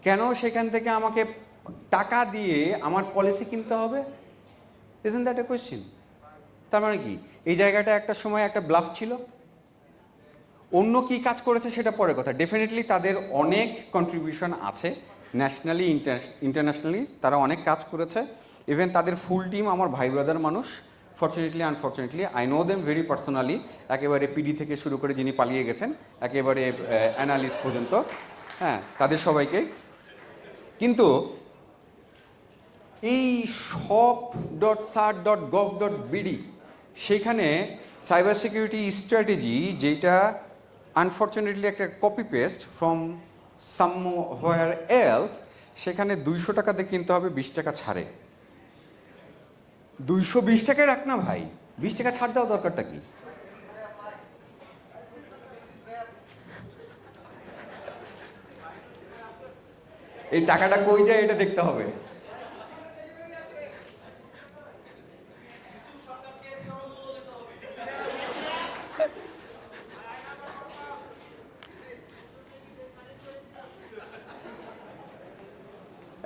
কেন সেখান থেকে আমাকে টাকা দিয়ে আমার পলিসি কিনতে হবে? Isn't that a question? তার মানে কি, এই জায়গাটা একটা সময় একটা ব্লাফ ছিল। অন্য কি কাজ করেছে সেটা পরে কথা, ডেফিনেটলি তাদের অনেক কন্ট্রিবিউশন আছে, ন্যাশনালি ইন্টারন্যাশনালি তারা অনেক কাজ করেছে। ইভেন তাদের ফুল টিম আমার ভাই ব্রাদার মানুষ। Fortunately unfortunately I know them very personally, একেবারে পিডি থেকে শুরু করে যিনি পালিয়ে গেছেন একেবারে অ্যানালিস্ট পর্যন্ত, হ্যাঁ তাদের সবাইকে। কিন্তু এই shop.sar.gov.bd সেখানে সাইবার সিকিউরিটি স্ট্র্যাটেজি, যেটা আনফর্চুনেটলি একটা copy paste from somewhere else, সেখানে 200 টাকাতে কিনতে হবে 20 টাকা ছাড়ে। 220 টাকায় রাখ না ভাই, 20 টাকা ছাড় দেওয়া দরকারটা কি? এই টাকাটা কই যায় এটা দেখতে হবে।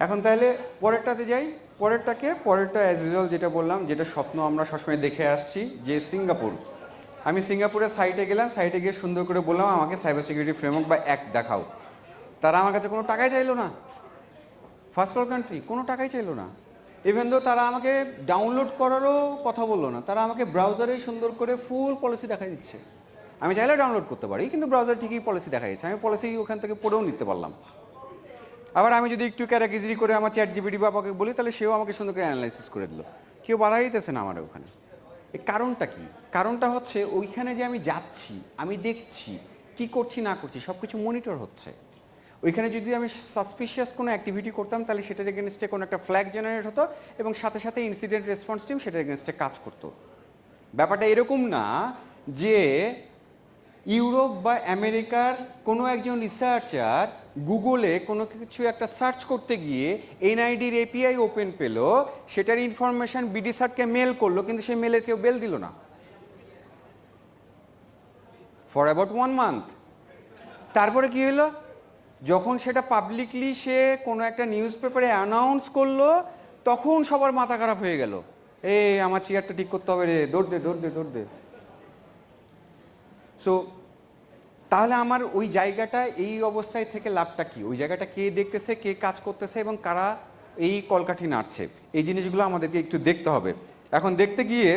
এখন তাহলে পরেরটাতে যাই। পরেরটা অ্যাজ ইউজুয়াল যেটা বললাম, যেটা স্বপ্ন আমরা সবসময় দেখে আসছি, যে সিঙ্গাপুর। আমি সিঙ্গাপুরের সাইটে গেলাম, সাইটে গিয়ে সুন্দর করে বললাম আমাকে সাইবার সিকিউরিটি ফ্রেমওয়ার্ক বা অ্যাক্ট দেখাও। তারা আমার কাছে কোনো টাকাই চাইলো না। ফার্স্ট ওয়ার্ল্ড কান্ট্রি, কোনো টাকাই চাইলো না। ইভেন দো তারা আমাকে ডাউনলোড করারও কথা বললো না, তারা আমাকে ব্রাউজারেই সুন্দর করে ফুল পলিসি দেখা দিচ্ছে। আমি চাইলে ডাউনলোড করতে পারি, কিন্তু ব্রাউজার ঠিকই পলিসি দেখা যাচ্ছে, আমি পলিসি ওখান থেকে পড়েও নিতে পারলাম। আবার আমি যদি একটু ক্যারাকিজরি করে আমার চ্যাট জিপিটি বাবাকে বলি, তাহলে সেও আমাকে সুন্দর করে অ্যানালাইসিস করে দিল। কেউ বাধা দিতেছে না আমার ওখানে। এই কারণটা কি? কারণটা হচ্ছে ওইখানে যে আমি যাচ্ছি, আমি দেখছি কি করছি না করছি, সব কিছু মনিটর হচ্ছে। ওইখানে যদি আমি সাসপিশিয়াস কোনো অ্যাক্টিভিটি করতাম, তাহলে সেটার এগেনস্টে কোনো একটা ফ্ল্যাগ জেনারেট হতো এবং সাথে সাথে ইনসিডেন্ট রেসপন্স টিম সেটার এগেনস্টে কাজ করতো। ব্যাপারটা এরকম না যে ইউরোপ বা আমেরিকার কোনো একজন রিসার্চার গুগলে কোনো কিছু একটা সার্চ করতে গিয়ে এনআইডির এপিআই ওপেন পেল, সেটার ইনফরমেশন বিডি স্যারকে মেল করলো, কিন্তু সেই মেলের কেউ বেল দিল না ফর অ্যাবাউট 1 মান্থ। তারপরে কি হলো? যখন সেটা পাবলিকলি সে কোনো একটা নিউজ পেপারে অ্যানাউন্স করলো, তখন সবার মাথা খারাপ হয়ে গেল, আমার চেয়ারটা ঠিক করতে হবে রে, দৌড় দে। সো তাহলে আমার ওই জায়গাটা এই অবস্থায় থেকে লাভটা কি? ওই জায়গাটা কে দেখতেছে, কে কাজ করতেছে এবং কারা এই কলকাঠি নাড়ছে, এই জিনিসগুলো আমাদেরকে একটু দেখতে হবে। এখন দেখতে গিয়ে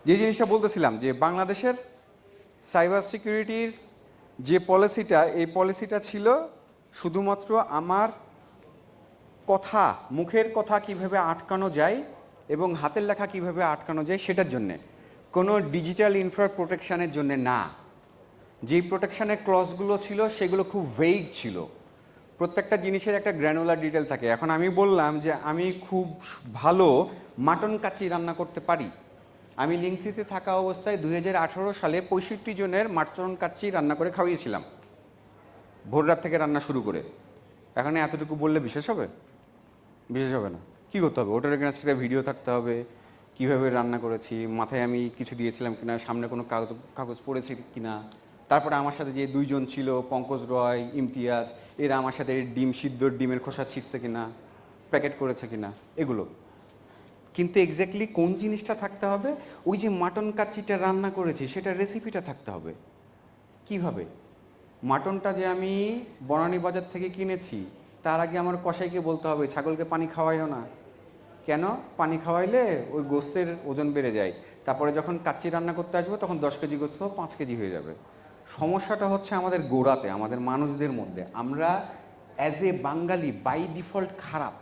যে জিনিসটা বলতেছিলাম, যে বাংলাদেশের সাইবার সিকিউরিটির যে পলিসিটা, এই পলিসিটা ছিল শুধুমাত্র আমার কথা, মুখের কথা কিভাবে আটকানো যায় এবং হাতের লেখা কিভাবে আটকানো যায় সেটার জন্যে, কোনো ডিজিটাল ইনফ্রা প্রোটেকশানের জন্যে না। যেই প্রোটেকশানের ক্লজগুলো ছিল সেগুলো খুব ভেইগ ছিল, প্রত্যেকটা জিনিসের একটা গ্র্যানুলার ডিটেল থাকে। এখন আমি বললাম যে আমি খুব ভালো মাটন কাচ্চি রান্না করতে পারি, আমি লিঙ্কটিতে থাকা অবস্থায় 2018 সালে 65 জনের মাটন কাচ্চি রান্না করে খাওয়িয়েছিলাম, ভোর রাত থেকে রান্না শুরু করে। এখন এতটুকু বললে বিশেষ হবে? বিশেষ হবে না। কী করতে হবে? ওটার এগেনস্টে একটা ভিডিও থাকতে হবে, কীভাবে রান্না করেছি, মাথায় আমি কিছু দিয়েছিলাম কিনা, সামনে কোনো কাগজ পড়েছি কিনা, তারপরে আমার সাথে যে 2 জন ছিল, পঙ্কজ রয়, ইমতিয়াজ, এরা আমার সাথে ডিমের খোসা ছিঁড়ছে কিনা, প্যাকেট করেছে কিনা, এগুলো। কিন্তু এক্স্যাক্টলি কোন জিনিসটা থাকতে হবে? ওই যে মাটন কাচ্চিটা রান্না করেছি সেটার রেসিপিটা থাকতে হবে। কিভাবে? মাটনটা যে আমি বনানী বাজার থেকে কিনেছি, তার আগে আমার কসাইকে বলতে হবে ছাগলকে পানি খাওয়াইও না। কেন? পানি খাওয়াইলে ওই গোস্তের ওজন বেড়ে যায়, তারপরে যখন কাচ্চি রান্না করতে আসবো তখন 10 কেজি গোস্ত 5 কেজি হয়ে যাবে। সমস্যাটা হচ্ছে আমাদের গোড়াতে, আমাদের মানুষদের মধ্যে। আমরা as a Bengali by default খারাপ,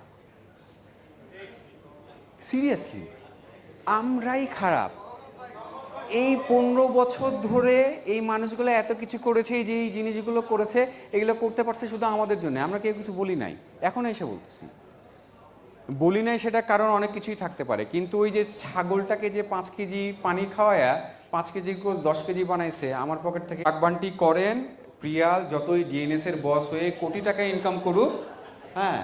সিরিয়াসলি আমরাই খারাপ। এই 15 বছর ধরে এই মানুষগুলো এত কিছু করেছে, এই যে এই জিনিসগুলো করেছে, এগুলো করতে পারছে শুধু আমাদের জন্য। আমরা কেউ কিছু বলি নাই, এখন এসে বলতেছি বলি নাই, সেটা কারণ অনেক কিছুই থাকতে পারে। কিন্তু ওই যে ছাগলটাকে যে 5 কেজি পানি খাওয়ায়া 5 কেজি 10 কেজি বানাইছে, আমার পকেট থেকে বাগবান্টি করেন প্রিয়াল যতই ডিএনএসের বস হয়ে কোটি টাকা ইনকাম করুক, হ্যাঁ,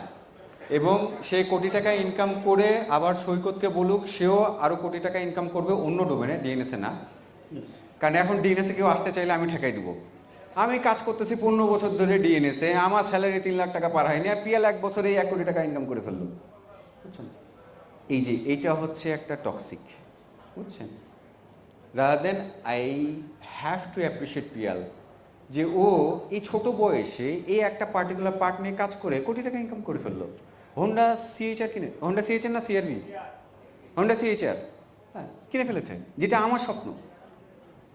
এবং সে কোটি টাকা ইনকাম করে আবার সৈকতকে বলুক সেও আরও কোটি টাকা ইনকাম করবে অন্য ডোমেনে, ডিএনএসে না। কারণ এখন ডিএনএসে কেউ আসতে চাইলে আমি ঠেকাই দেবো। আমি কাজ করতেছি 15 বছর ধরে ডিএনএসে, আমার স্যালারি 3 লাখ টাকা পার হয়নি, আর পিয়াল 1 বছরেই 1 কোটি টাকা ইনকাম করে ফেললো, বুঝছেন? এই যে এইটা হচ্ছে একটা টক্সিক, বুঝছেন? Rather than I have to appreciate Piyal, যে ও এই ছোট বয়সে এই একটা পার্টিকুলার পার্ট নিয়ে কাজ করে কোটি টাকা ইনকাম করে ফেললো। হোন্ডা সিএইচআর কিনে, হোন্ডা সিএইচআর না সিআরভি, হোন্ডা সিএইচআর হ্যাঁ কিনে ফেলেছে, যেটা আমার স্বপ্ন।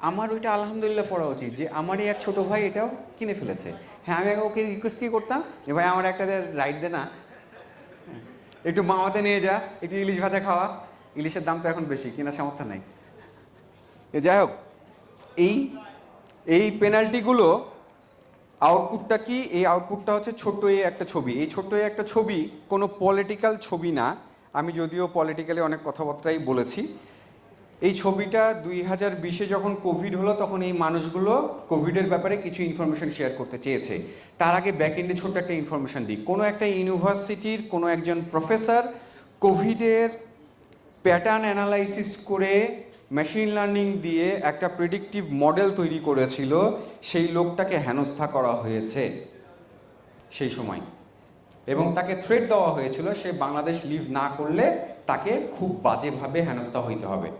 আমার ওইটা আলহামদুলিল্লাহ পড়া উচিত যে আমারই এক ছোটো ভাই এটাও কিনে ফেলেছে। হ্যাঁ আমি ওকে রিকোয়েস্ট কী করতাম যে ভাই আমার একটা রাইড দে না, একটু মামাতে নিয়ে যা, একটু ইলিশ ভাজা খাওয়া, ইলিশের দাম তো এখন বেশি, কেনার সামর্থ্য নাই। যাই হোক, এই এই পেনাল্টিগুলো আউটপুটটা কি? এই আউটপুটটা হচ্ছে ছোট্ট এই একটা ছবি। এই ছোট্ট এই একটা ছবি কোনো পলিটিক্যাল ছবি না, আমি যদিও পলিটিক্যালি অনেক কথাবার্তাই বলেছি। এই ছবিটা 2020-এ যখন কোভিড হলো তখন এই মানুষগুলো কোভিডের ব্যাপারে কিছু ইনফরমেশন শেয়ার করতে চেয়েছে। তার আগে ব্যাকএন্ডে ছোট্ট একটা ইনফরমেশন দিই। কোনো একটা ইউনিভার্সিটির কোনো একজন প্রফেসর কোভিডের প্যাটার্ন অ্যানালাইসিস করে মেশিন লার্নিং দিয়ে একটা প্রেডিক্টিভ মডেল তৈরি করেছিল, সেই লোকটাকে হেনস্থা করা হয়েছে সেই সময়, এবং তাকে থ্রেট দেওয়া হয়েছিল সে বাংলাদেশ লিভ না করলে তাকে খুব বাজেভাবে হেনস্থা হইতে হবে।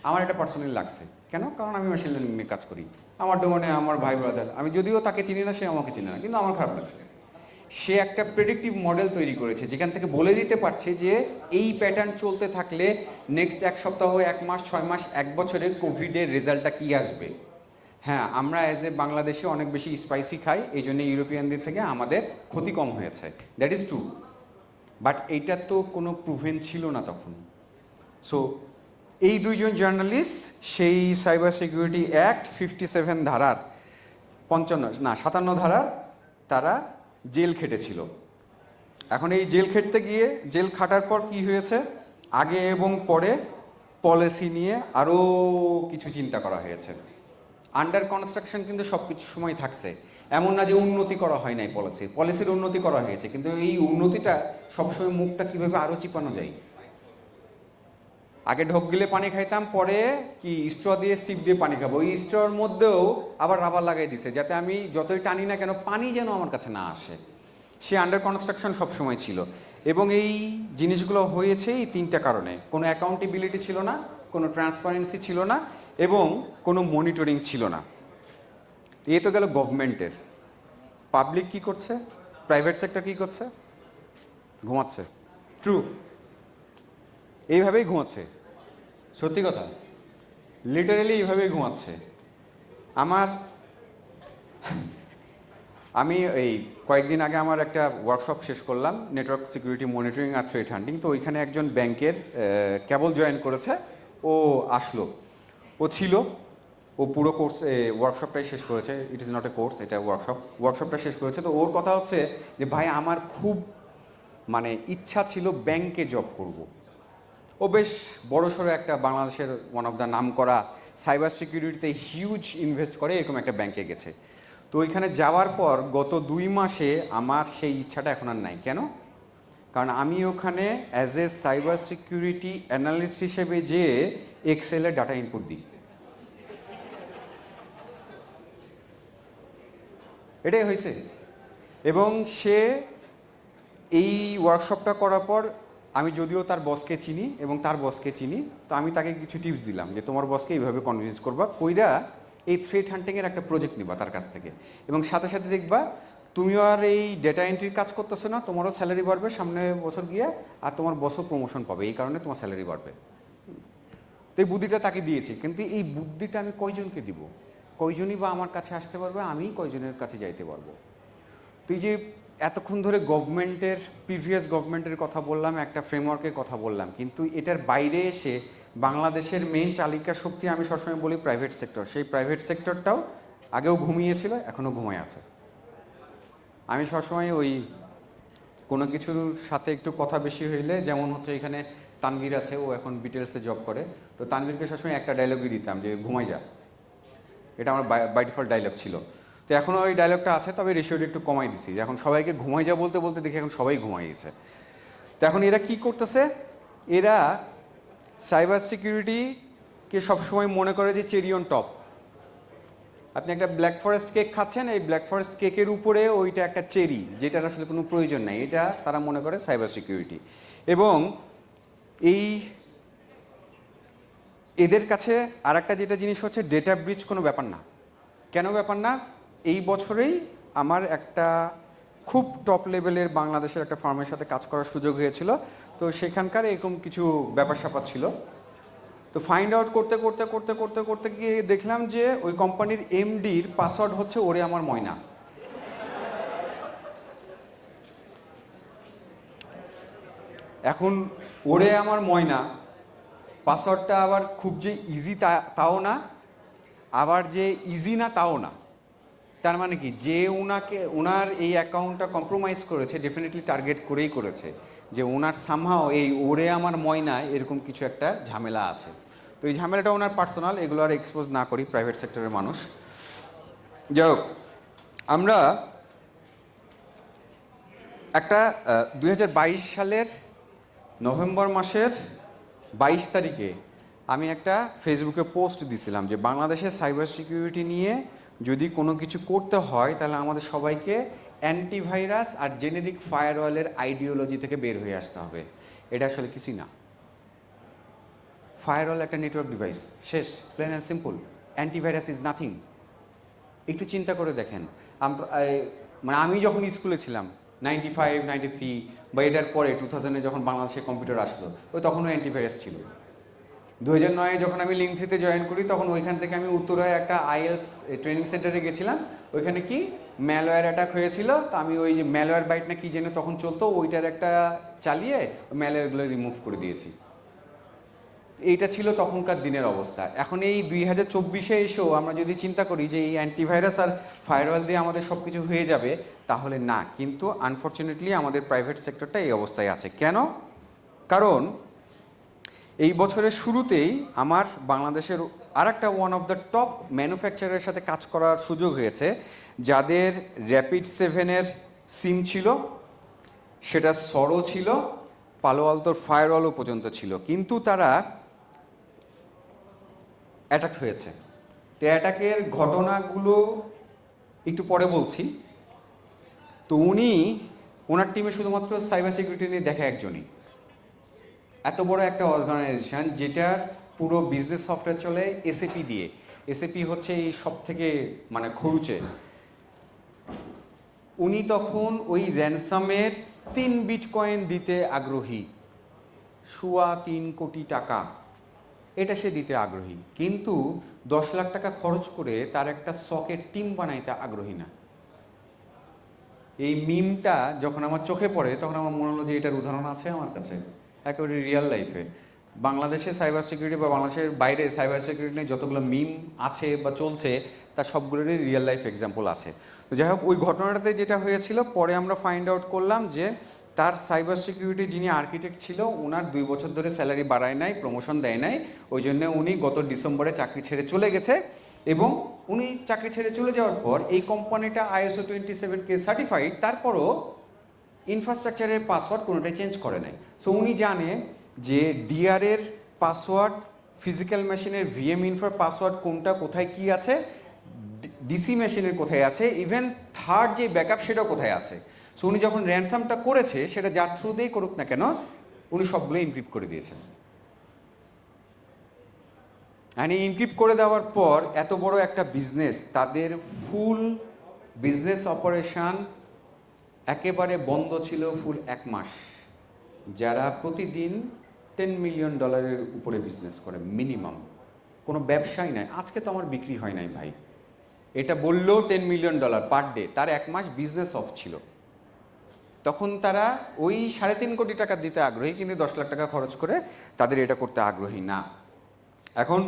আমার এটা পার্সোনালি লাগছে। কেন? কারণ আমি মেশিন লার্নিং নিয়ে কাজ করি, আমার ডোমেনে আমার ভাই ব্রাদার, আমি যদিও তাকে চিনি না, সে আমাকে চিনি না, কিন্তু আমার খারাপ লাগছে। সে একটা প্রেডিক্টিভ মডেল তৈরি করেছে যেখান থেকে বলে দিতে পারছে যে এই প্যাটার্ন চলতে থাকলে নেক্সট 1 সপ্তাহ, 1 মাস, 6 মাস, 1 বছরে কোভিডের রেজাল্টটা কী আসবে। হ্যাঁ, আমরা অ্যাজ এ বাংলাদেশে অনেক বেশি স্পাইসি খাই, এই জন্য ইউরোপিয়ানদের থেকে আমাদের ক্ষতি কম হয়েছে, দ্যাট ইজ ট্রু। বাট এইটা তো কোনো প্রুভেন ছিল না তখন। সো এই দুইজন জার্নালিস্ট সেই সাইবার সিকিউরিটি অ্যাক্ট 57 ধারার 57 ধারার তারা জেল খেটেছিল। এখন এই জেল খেটতে গিয়ে, জেল খাটার পর কি হয়েছে, আগে এবং পরে পলিসি নিয়ে আরও কিছু চিন্তা করা হয়েছে। আন্ডার কনস্ট্রাকশন কিন্তু সব কিছু সময় থাকছে, এমন না যে উন্নতি করা হয় নাই, পলিসির উন্নতি করা হয়েছে, কিন্তু এই উন্নতিটা সবসময় মুখটা কীভাবে আরও চিপানো যায়। আগে ঢোক গিলে পানি খাইতাম, পরে কি স্ট্র দিয়ে সিপ দিয়ে পানি খাবো, ওই স্ট্রর মধ্যেও আবার রাবার লাগাই দিছে যাতে আমি যতই টানি না কেন পানি যেন আমার কাছে না আসে। সে আন্ডার কনস্ট্রাকশন সবসময় ছিল, এবং এই জিনিসগুলো হয়েছে এই 3টা কারণে। কোনো অ্যাকাউন্টেবিলিটি ছিল না, কোনো ট্রান্সপারেন্সি ছিল না, এবং কোনো মনিটরিং ছিল না। এ তো গেল গভর্নমেন্টের। পাবলিক কি করছে? প্রাইভেট সেক্টর কি করছে? ঘুমাচ্ছে। ট্রু, এইভাবেই ঘুমাচ্ছে, সত্যি কথা, লিটারেলি এইভাবেই ঘুমাচ্ছে। আমি এই কয়েকদিন আগে আমার একটা ওয়ার্কশপ শেষ করলাম, নেটওয়ার্ক সিকিউরিটি মনিটরিং আর থ্রেট হান্টিং। তো ওইখানে একজন ব্যাংকের কেবল জয়েন করেছে, ও আসলো, ও ছিল, ও পুরো কোর্স ওয়ার্কশপটাই শেষ করেছে। It is not a course, এটা ওয়ার্কশপটা শেষ করেছে। তো ওর কথা হচ্ছে যে ভাই আমার খুব ইচ্ছা ছিল ব্যাংকে জব করব। ও বেশ বড়সড় একটা বাংলাদেশের ওয়ান অফ দ্য নাম করা সাইবার সিকিউরিটিতে হিউজ ইনভেস্ট করে এরকম একটা ব্যাংকে গেছে। তো ওইখানে যাওয়ার পর গত 2 মাসে আমার সেই ইচ্ছাটা এখন আর নাই। কেন? কারণ আমি ওখানে as a cyber security analyst হিসেবে যে এক্সেলের ডাটা ইনপুট দিই, এটাই হয়েছে। এবং সে এই ওয়ার্কশপটা করার পর, আমি যদিও তার বসকে চিনি এবং তার বসকে চিনি, তো আমি তাকে কিছু টিপস দিলাম যে তোমার বসকে এইভাবে কনভিন্স করবা, কইরা এই থ্রেট হান্টিংয়ের একটা প্রজেক্ট নিবা তার কাছ থেকে, এবং সাথে সাথে দেখবা তুমিও আর এই ডেটা এন্ট্রির কাজ করতেছো না, তোমারও স্যালারি বাড়বে সামনে বছর গিয়ে, আর তোমার বসও প্রমোশন পাবে, এই কারণে তোমার স্যালারি বাড়বে। তো এই বুদ্ধিটা তাকে দিয়েছি, কিন্তু এই বুদ্ধিটা আমি কয়জনকে দিব? কয়জনই বা আমার কাছে আসতে পারবে? আমি কয়জনের কাছে যাইতে পারবো? তো এই যে এতক্ষণ ধরে প্রিভিয়াস গভর্নমেন্টের কথা বললাম, একটা ফ্রেমওয়ার্কের কথা বললাম, কিন্তু এটার বাইরে এসে বাংলাদেশের মেইন চালিকা শক্তি আমি সবসময় বলি প্রাইভেট সেক্টর। সেই প্রাইভেট সেক্টরটাও আগেও ঘুমিয়েছিল, এখনও ঘুমায় আছে। আমি সবসময় ওই কোনো কিছুর সাথে একটু কথা বেশি হইলে, যেমন হচ্ছে এখানে তানভীর আছে, ও এখন বিটেলসে জব করে, তো তানভীরকে সবসময় একটা ডায়লগই দিতাম যে ঘুমাই যা। এটা আমার বাই ডিফল্ট ডায়লগ ছিল। তো এখনও ওই ডায়লগটা আছে, তবে রেশিওটা একটু কমাই দিছি। এখন সবাইকে ঘুমাই যা বলতে বলতে দেখি এখন সবাই ঘুমাই গেছে। তো এখন এরা কি করতেছে? এরা সাইবার সিকিউরিটিকে সবসময় মনে করে যে চেরি অন টপ। আপনি একটা ব্ল্যাক ফরেস্ট কেক খাচ্ছেন, এই ব্ল্যাক ফরেস্ট কেকের উপরে ওইটা একটা চেরি, যেটার আসলে কোনো প্রয়োজন নাই, এটা তারা মনে করে সাইবার সিকিউরিটি। এবং এদের কাছে আর একটা যেটা জিনিস হচ্ছে, ডেটা ব্রিচ কোনো ব্যাপার না। কেন ব্যাপার না? এই বছরেই আমার একটা খুব টপ লেভেলের বাংলাদেশের একটা ফার্মের সাথে কাজ করার সুযোগ হয়েছিল। তো সেখানকার এরকম কিছু ব্যাপার স্যাপার ছিল। তো ফাইন্ড আউট করতে করতে করতে করতে করতে গিয়ে দেখলাম যে ওই কোম্পানির এমডির পাসওয়ার্ড হচ্ছে ওরে আমার ময়না। এখন ওরে আমার ময়না পাসওয়ার্ডটা আবার খুব যে ইজি তাও না, আবার যে ইজি না তাও না। তার মানে কি, যে ওনার এই অ্যাকাউন্টটা কম্প্রোমাইজ করেছে ডেফিনেটলি টার্গেট করেই করেছে যে ওনার সামহাও এই ওরে আমার ময়না এরকম কিছু একটা ঝামেলা আছে। তো এই ঝামেলাটা ওনার পার্সোনাল, এগুলো আর এক্সপোজ না করি, প্রাইভেট সেক্টরের মানুষ। যাই হোক, আমরা একটা 2022 সালের নভেম্বর মাসের 22 তারিখে আমি একটা ফেসবুকে পোস্ট দিছিলাম যে বাংলাদেশের সাইবার সিকিউরিটি নিয়ে যদি কোনো কিছু করতে হয় তাহলে আমাদের সবাইকে অ্যান্টিভাইরাস আর জেনেরিক ফায়ারওয়ালের আইডিওলজি থেকে বের হয়ে আসতে হবে। এটা আসলে কিছুই না। ফায়ারওয়াল একটা নেটওয়ার্ক ডিভাইস, শেষ, plain and simple. Antivirus is nothing. একটু চিন্তা করে দেখেন, মানে আমি যখন স্কুলে ছিলাম 95, 93 বা এটার পরে 2000-এ যখন বাংলাদেশে কম্পিউটার আসলো, ওই তখনও অ্যান্টিভাইরাস ছিল। 2009-এ যখন আমি লিঙ্ক 3-তে জয়েন করি তখন ওইখান থেকে আমি উত্তরায় একটা আইএলস ট্রেনিং সেন্টারে গেছিলাম। ওইখানে কি ম্যালওয়্যার অ্যাটাক হয়েছিল, তো আমি ওই যে ম্যালওয়্যার বাইট না কি যেন তখন চলতো, ওইটার একটা চালিয়ে ম্যালওয়্যারগুলো রিমুভ করে দিয়েছি। এইটা ছিল তখনকার দিনের অবস্থা। এখন এই 2024-এ এসেও আমরা যদি চিন্তা করি যে এই অ্যান্টিভাইরাস আর ফায়ারওয়াল দিয়ে আমাদের সব কিছু হয়ে যাবে, তাহলে না। কিন্তু আনফর্চুনেটলি আমাদের প্রাইভেট সেক্টরটা এই অবস্থায় আছে। কেন? কারণ এই বছরের শুরুতেই আমার বাংলাদেশের আরেকটা ওয়ান অফ দ্য টপ ম্যানুফ্যাকচারের সাথে কাজ করার সুযোগ হয়েছে, যাদের র্যাপিড 7-এর সিম ছিল, সেটা সরো ছিল, পালো আলতোর ফায়ারওয়ালও পর্যন্ত ছিল, কিন্তু তারা অ্যাটাক হয়েছে। তো অ্যাটাকের ঘটনাগুলো একটু পরে বলছি। তো ওনার টিমে শুধুমাত্র সাইবার সিকিউরিটি নিয়ে দেখা একজনই। এত বড় একটা অর্গানাইজেশন যেটার পুরো বিজনেস সফটওয়্যার চলে এসএপি দিয়ে। এসএপি হচ্ছে এই সব থেকে মানে খরুচে। উনি তখন ওই র্যানসামের 3 বিটকয়েন দিতে আগ্রহী, 3 কোটি টাকা, এটা সে দিতে আগ্রহী, কিন্তু 10 লাখ টাকা খরচ করে তার একটা সকেট টিম বানাইতে আগ্রহী না। এই মিমটা যখন আমার চোখে পড়ে তখন আমার মনে হলো যে এটার উদাহরণ আছে আমার কাছে একেবারে রিয়েল লাইফে। বাংলাদেশে সাইবার সিকিউরিটি বা বাংলাদেশের বাইরে সাইবার সিকিউরিটি নিয়ে যতগুলো মিম আছে বা চলছে তার সবগুলোরই রিয়েল লাইফ এক্সাম্পল আছে। তো যাই হোক, ওই ঘটনাটাতে যেটা হয়েছিল পরে আমরা ফাইন্ড আউট করলাম যে তার সাইবার সিকিউরিটি যিনি আর্কিটেক্ট ছিল ওনার 2 বছর ধরে স্যালারি বাড়ায় নাই, প্রমোশন দেয় নাই, ওই জন্য উনি গত ডিসেম্বরে চাকরি ছেড়ে চলে গেছে। এবং উনি চাকরি ছেড়ে চলে যাওয়ার পর এই কোম্পানিটা ISO 27K সার্টিফাইড, তারপরও ইনফ্রাস্ট্রাকচারের পাসওয়ার্ড কোনোটাই চেঞ্জ করে নাই। সো উনি জানে যে ডিআরের পাসওয়ার্ড, ফিজিক্যাল মেশিনের ভিএম ইনফার পাসওয়ার্ড কোনটা, কোথায় কি আছে, ডিসি মেশিনের কোথায় আছে, ইভেন থার্ড যে ব্যাকআপ সেটাও কোথায় আছে। সো উনি যখন র্যানসামটা করেছে সেটা যার থ্রুতেই করুক না কেন উনি সবগুলো ইনক্রিপ্ট করে দিয়েছেন। আর এই ইনক্রিপ্ট করে দেওয়ার পর এত বড় একটা বিজনেস, তাদের ফুল বিজনেস অপারেশন একেবারে বন্ধ ছিল ফুল 1 মাস। যারা প্রতিদিন $10 মিলিয়ন উপরে বিজনেস করে মিনিমাম, কোনো ব্যবসাই নাই। আজকে তো আমার বিক্রি হয় নাই ভাই, এটা বললেও $10 মিলিয়ন পার ডে, তার 1 মাস বিজনেস অফ ছিল। তখন তারা ওই 3.5 কোটি টাকা দিতে আগ্রহী, কিন্তু 10 লাখ টাকা খরচ করে তাদের এটা করতে আগ্রহী না। এখন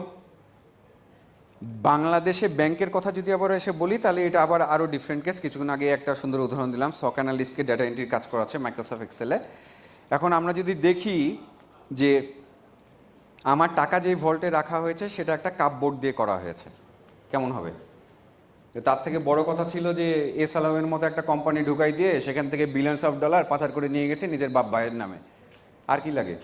বাংলাদেশে ব্যাংকের কথা যদি আবার এসে বলি তাহলে এটা আবার আরও ডিফারেন্ট কেস। কিছুক্ষণ আগে একটা সুন্দর উদাহরণ দিলাম, সক অ্যানালিস্টকে ডেটা এন্ট্রির কাজ করাচ্ছে মাইক্রোসফট এক্সেলে। এখন আমরা যদি দেখি যে আমার টাকা যেই ভল্টে রাখা হয়েছে সেটা একটা কাপবোর্ড দিয়ে করা হয়েছে, কেমন হবে? তার থেকে বড় কথা ছিল যে এস আলমের মতো একটা কোম্পানি ঢুকাই দিয়ে সেখান থেকে বিলিয়নস অফ ডলার পাচার করে নিয়ে গেছে নিজের বাপ ভাইয়ের নামে। আর কি লাগে?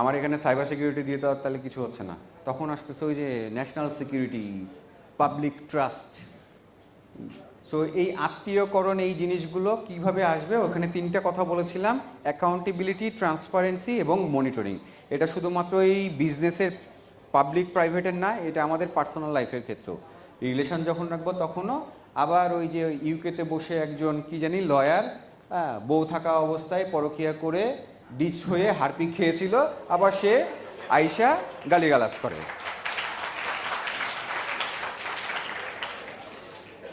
আমার এখানে সাইবার সিকিউরিটি দিয়ে তো আর তাহলে কিছু হচ্ছে না। তখন আসতেছে ওই যে national security, public trust. So এই আত্মীয়করণ, এই জিনিসগুলো কিভাবে আসবে, ওখানে 3টা কথা বলেছিলাম, অ্যাকাউন্টেবিলিটি, ট্রান্সপারেন্সি এবং মনিটরিং। এটা শুধুমাত্র এই বিজনেসের পাবলিক প্রাইভেটের না, এটা আমাদের পার্সোনাল লাইফের ক্ষেত্রেও। রিলেশন যখন রাখবো তখনও আবার ওই যে ইউকেতে বসে একজন কি জানি লয়ার, বউ থাকা অবস্থায় পরকীয়া করে ডিচ হয়ে হারপিক খেয়েছিল, আবার সে আইসা গালিগালাজ করে।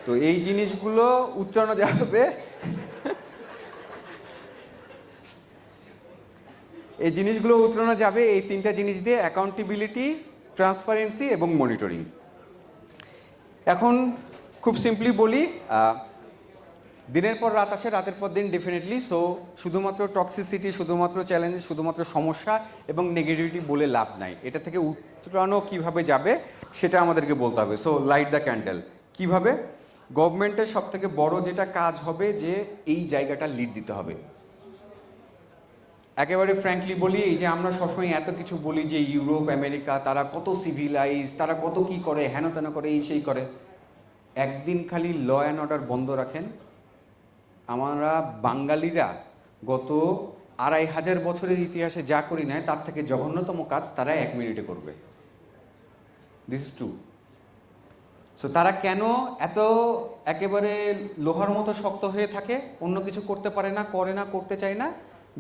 তো এই জিনিসগুলো উত্তরানো যাবে, এই জিনিসগুলো উত্তরানো যাবে এই তিনটা জিনিস দিয়ে: অ্যাকাউন্টেবিলিটি, ট্রান্সপারেন্সি এবং মনিটরিং। এখন খুব সিম্পলি বলি, দিনের পর রাত আসে, রাতের পর দিন ডেফিনেটলি। সো শুধুমাত্র টক্সিসিটি, শুধুমাত্র চ্যালেঞ্জ, শুধুমাত্র সমস্যা এবং নেগেটিভিটি বলে লাভ নাই। এটা থেকে উত্তরানো কীভাবে যাবে সেটা আমাদেরকে বলতে হবে। So light the candle. কীভাবে? গভর্নমেন্টের সবথেকে বড় যেটা কাজ হবে যে এই জায়গাটা লিড দিতে হবে। একেবারে ফ্র্যাঙ্কলি বলি, এই যে আমরা সবসময় এত কিছু বলি যে ইউরোপ আমেরিকা তারা কত সিভিলাইজ, তারা কত কি করে, হেন তেন করে, এই সেই করে। একদিন খালি ল অ্যান্ড অর্ডার বন্ধ রাখেন, আমরা বাঙালিরা গত 2500 বছরের ইতিহাসে যা করি না তার থেকে জঘন্যতম কাজ তারা 1 মিনিটে করবে। This is true. সো তারা কেন এত একেবারে লোহার মতো শক্ত হয়ে থাকে, অন্য কিছু করতে পারে না, করে না, করতে চায় না?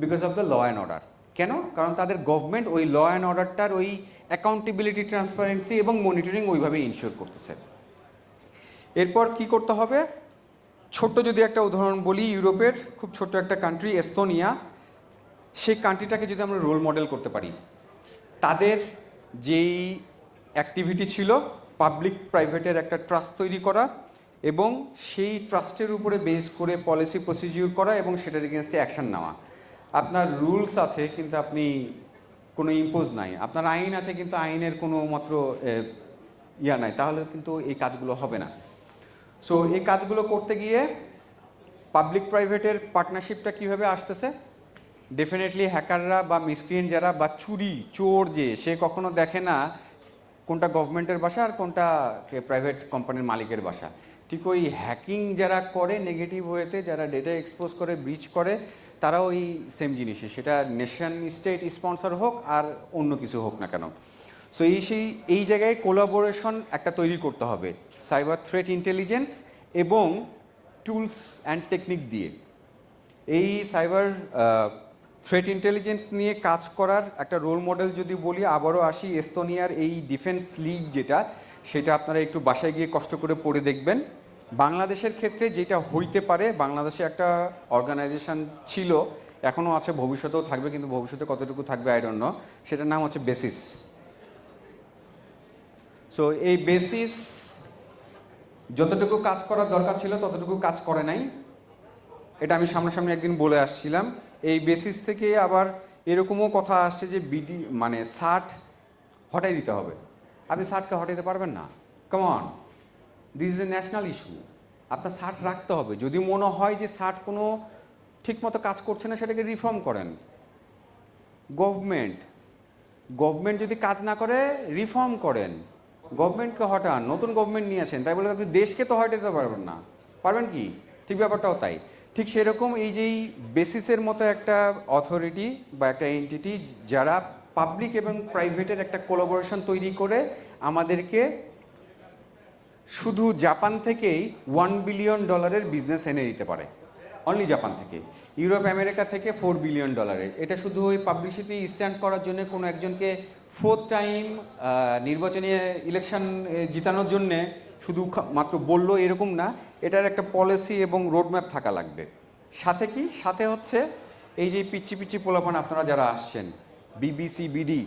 Because of the law and order. কেন? কারণ তাদের গভর্নমেন্ট ওই ল অ্যান্ড অর্ডারটার ওই অ্যাকাউন্টেবিলিটি, ট্রান্সপারেন্সি এবং মনিটরিং ওইভাবে ইনশিওর করতেছে। এরপর কি করতে হবে? ছোট্ট যদি একটা উদাহরণ বলি, ইউরোপের খুব ছোট্ট একটা কান্ট্রি এস্তোনিয়া, সেই কান্ট্রিটাকে যদি আমরা রোল মডেল করতে পারি, তাদের যেই অ্যাক্টিভিটি ছিল পাবলিক প্রাইভেটের একটা ট্রাস্ট তৈরি করা এবং সেই ট্রাস্টের উপরে বেস করে পলিসি প্রসিডিউর করা এবং সেটার এগেনস্টে অ্যাকশন নেওয়া। আপনার রুলস আছে কিন্তু আপনি কোনো ইম্পোজ নাই, আপনার আইন আছে কিন্তু আইনের কোনো মাত্র ইয়া নাই, তাহলে কিন্তু এই কাজগুলো হবে না। সো এই কাজগুলো করতে গিয়ে পাবলিক প্রাইভেটের পার্টনারশিপটা কীভাবে আসতেছে? ডেফিনেটলি হ্যাকাররা বা মিসক্রিয়েন্ট যারা বা চোর যে সে কখনো দেখে না কোনটা গভর্নমেন্টের বাসা আর কোনটা প্রাইভেট কোম্পানির মালিকের বাসা। ঠিক ওই হ্যাকিং যারা করে নেগেটিভ ওয়েতে, যারা ডেটা এক্সপোজ করে, ব্রিচ করে, তারাও ওই সেম জিনিসই, সেটা নেশন স্টেট স্পন্সর হোক আর অন্য কিছু হোক না কেন। সো এই জায়গায় কোলাবোরেশন একটা তৈরি করতে হবে সাইবার থ্রেট ইন্টেলিজেন্স এবং টুলস অ্যান্ড টেকনিক দিয়ে। এই সাইবার থ্রেট ইন্টেলিজেন্স নিয়ে কাজ করার একটা রোল মডেল যদি বলি, আবারও আসি এস্তোনিয়ার এই ডিফেন্স লিগ যেটা, সেটা আপনারা একটু বাসায় গিয়ে কষ্ট করে পড়ে দেখবেন। বাংলাদেশের ক্ষেত্রে যেটা হইতে পারে, বাংলাদেশে একটা অর্গানাইজেশন ছিল, এখনও আছে, ভবিষ্যতেও থাকবে, কিন্তু ভবিষ্যতে কতটুকু থাকবে আই ডোন্ট নো। সেটার নাম হচ্ছে বেসিস। সো এই বেসিস যতটুকু কাজ করার দরকার ছিল ততটুকু কাজ করে নাই, এটা আমি সামনাসামনি একদিন বলে আসছিলাম। এই বেসিস থেকে আবার এরকমও কথা আসছে যে মানে 60 হটাই দিতে হবে। আপনি 60কে হটাইতে পারবেন না, come on, this is a national issue. আপনার 60 রাখতে হবে। যদি মনে হয় যে 60 কোনো ঠিকমতো কাজ করছে না, সেটাকে রিফর্ম করেন। গভর্নমেন্ট যদি কাজ না করে রিফর্ম করেন, গভর্নমেন্টকে হটান, নতুন গভর্নমেন্ট নিয়ে আসেন। তাই বলে আপনি দেশকে তো হটাইতে পারবেন না, পারবেন কি? ঠিক ব্যাপারটাও তাই। ঠিক সেরকম এই যেই বেসিসের মতো একটা অথরিটি বা একটা এন্টিটি যারা পাবলিক এবং প্রাইভেটের একটা কোলাবোরেশন তৈরি করে আমাদেরকে শুধু জাপান থেকেই $1 বিলিয়ন বিজনেস এনে দিতে পারে, অনলি জাপান থেকে। ইউরোপ আমেরিকা থেকে $4 বিলিয়ন। এটা শুধু ওই পাবলিসিটি স্ট্যান্ড করার জন্য, কোনো একজনকে 4th টাইম নির্বাচনী ইলেকশন জিতানোর জন্যে শুধু মাত্র বললো এরকম না, এটার একটা পলিসি এবং রোডম্যাপ থাকা লাগবে। সাথে কি? সাথে হচ্ছে এই যে পিচ্ছি পিচ্ছি পোলাপান আপনারা যারা আসছেন, বিবিসি বিডি,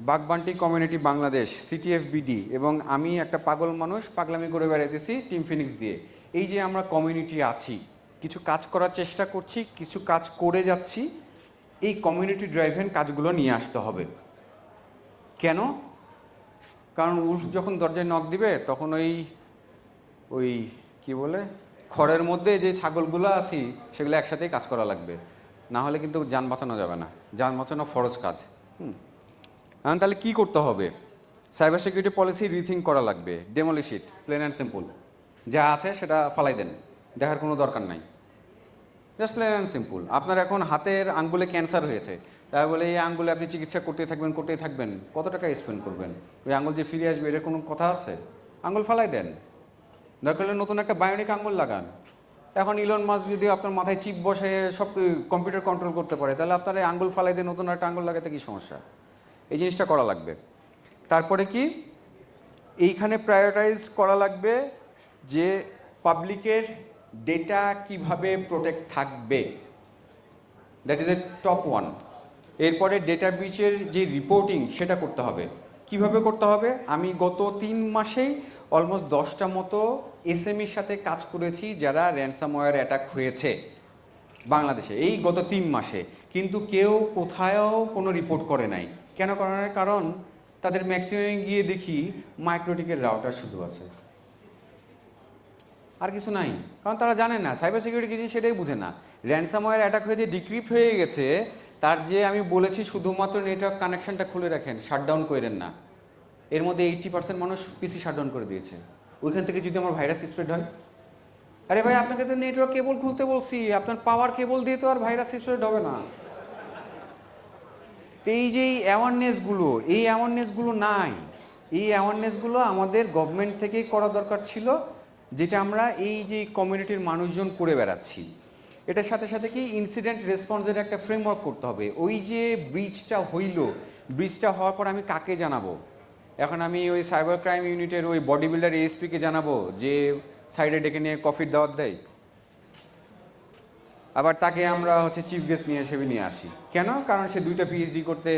বাগবান্টি কমিউনিটি বাংলাদেশ, সিটিএফ বিডি, এবং আমি একটা পাগল মানুষ, পাগলামি করে বেড়াইতেছি টিম ফিনিক্স দিয়ে। এই যে আমরা কমিউনিটি আছি, কিছু কাজ করার চেষ্টা করছি, কিছু কাজ করে যাচ্ছি, এই কমিউনিটি ড্রাইভেন কাজগুলো নিয়ে আসতে হবে। কেন? কারণ উল্ফ যখন দরজায় নক দিবে তখন ওই কি বলে, খড়ের মধ্যে যে ছাগলগুলো আছি সেগুলো একসাথেই কাজ করা লাগবে, না হলে কিন্তু যান বাঁচানো যাবে না। যান বাঁচানো ফরজ কাজ। তাহলে কি করতে হবে? সাইবার সিকিউরিটি পলিসি রিথিঙ্ক করা লাগবে। Demolish it, plain and simple. যা আছে সেটা ফালাই দেন, দেখার কোনো দরকার নাই। Just plain and simple. আপনার এখন হাতের আঙ্গুলে ক্যান্সার হয়েছে, তাই বলে এই আঙ্গুলে আপনি চিকিৎসা করতেই থাকবেন, কত টাকা স্পেন্ড করবেন? ওই আঙ্গুল যে ফিরে আসবে এর কোনো কথা আছে? আঙ্গুল ফালাই দেন। দরকার হলে নতুন একটা বায়োনিক আঙুল লাগান। এখন ইলন মাস্ক যদি আপনার মাথায় চিপ বসে সব কম্পিউটার কন্ট্রোল করতে পারে, তাহলে আপনার এই আঙুল ফালাই দিয়ে নতুন একটা আঙুল লাগাতে কি সমস্যা? এই জিনিসটা করা লাগবে। তারপরে কি এইখানে প্রায়োরিটাইজ করা লাগবে যে পাবলিকের ডেটা কিভাবে প্রোটেক্ট থাকবে, that is A top one. এরপরে ডেটা ব্রিচের যে রিপোর্টিং সেটা করতে হবে। কিভাবে করতে হবে? আমি গত 3 মাসেই অলমোস্ট 10টা মতো এসএমইর সাথে কাজ করেছি যারা র্যানসামওয়্যার অ্যাটাক হয়েছে বাংলাদেশে এই গত 3 মাসে, কিন্তু কেউ কোথাও কোনো রিপোর্ট করে নাই। কেন করে নাই? কারণ তাদের ম্যাক্সিমামে গিয়ে দেখি মাইক্রোটিকের রাউটার শুধু আছে, আর কিছু নাই। কারণ তারা জানে না সাইবার সিকিউরিটি কি জিনিস, সেটাই বুঝে না। র্যানসামওয়্যার অ্যাটাক হয়ে যে ডিক্রিপ্ট হয়ে গেছে, তার যে আমি বলেছি শুধুমাত্র নেটওয়ার্ক কানেকশনটা খুলে রাখেন, শাটডাউন করেন না, এর মধ্যে 80% মানুষ পিসি শাটডাউন করে দিয়েছে। ওইখান থেকে যদি আমার ভাইরাস স্প্রেড হয়, আরে ভাই আপনাকে তো নেটওয়ার্ক কেবল খুলতে বলছি, আপনার পাওয়ার কেবল দিয়ে তো আর ভাইরাস স্প্রেড হবে না। তো এই যে এই অ্যাওয়ারনেসগুলো নাই। এই অ্যাওয়ারনেসগুলো আমাদের গভর্নমেন্ট থেকেই করা দরকার ছিল, যেটা আমরা এই যে কমিউনিটির মানুষজন করে বেড়াচ্ছি। এটার সাথে সাথে কি ইনসিডেন্ট রেসপন্সের একটা ফ্রেমওয়ার্ক করতে হবে। ওই যে ব্রিজটা হইল, ব্রিজটা হওয়ার পর আমি কাকে জানাবো? এখন আমি ওই সাইবার ক্রাইম ইউনিটের ওই বডি বিল্ডার এএসপিকে জানাবো যে সাইডে ডেকে নিয়ে কফির দাওয়াত দেয়, আবার তাকে আমরা চিফ গেস্ট নিয়ে হিসেবে নিয়ে আসি। কেন? কারণ সে 2টা পিএইচডি করতে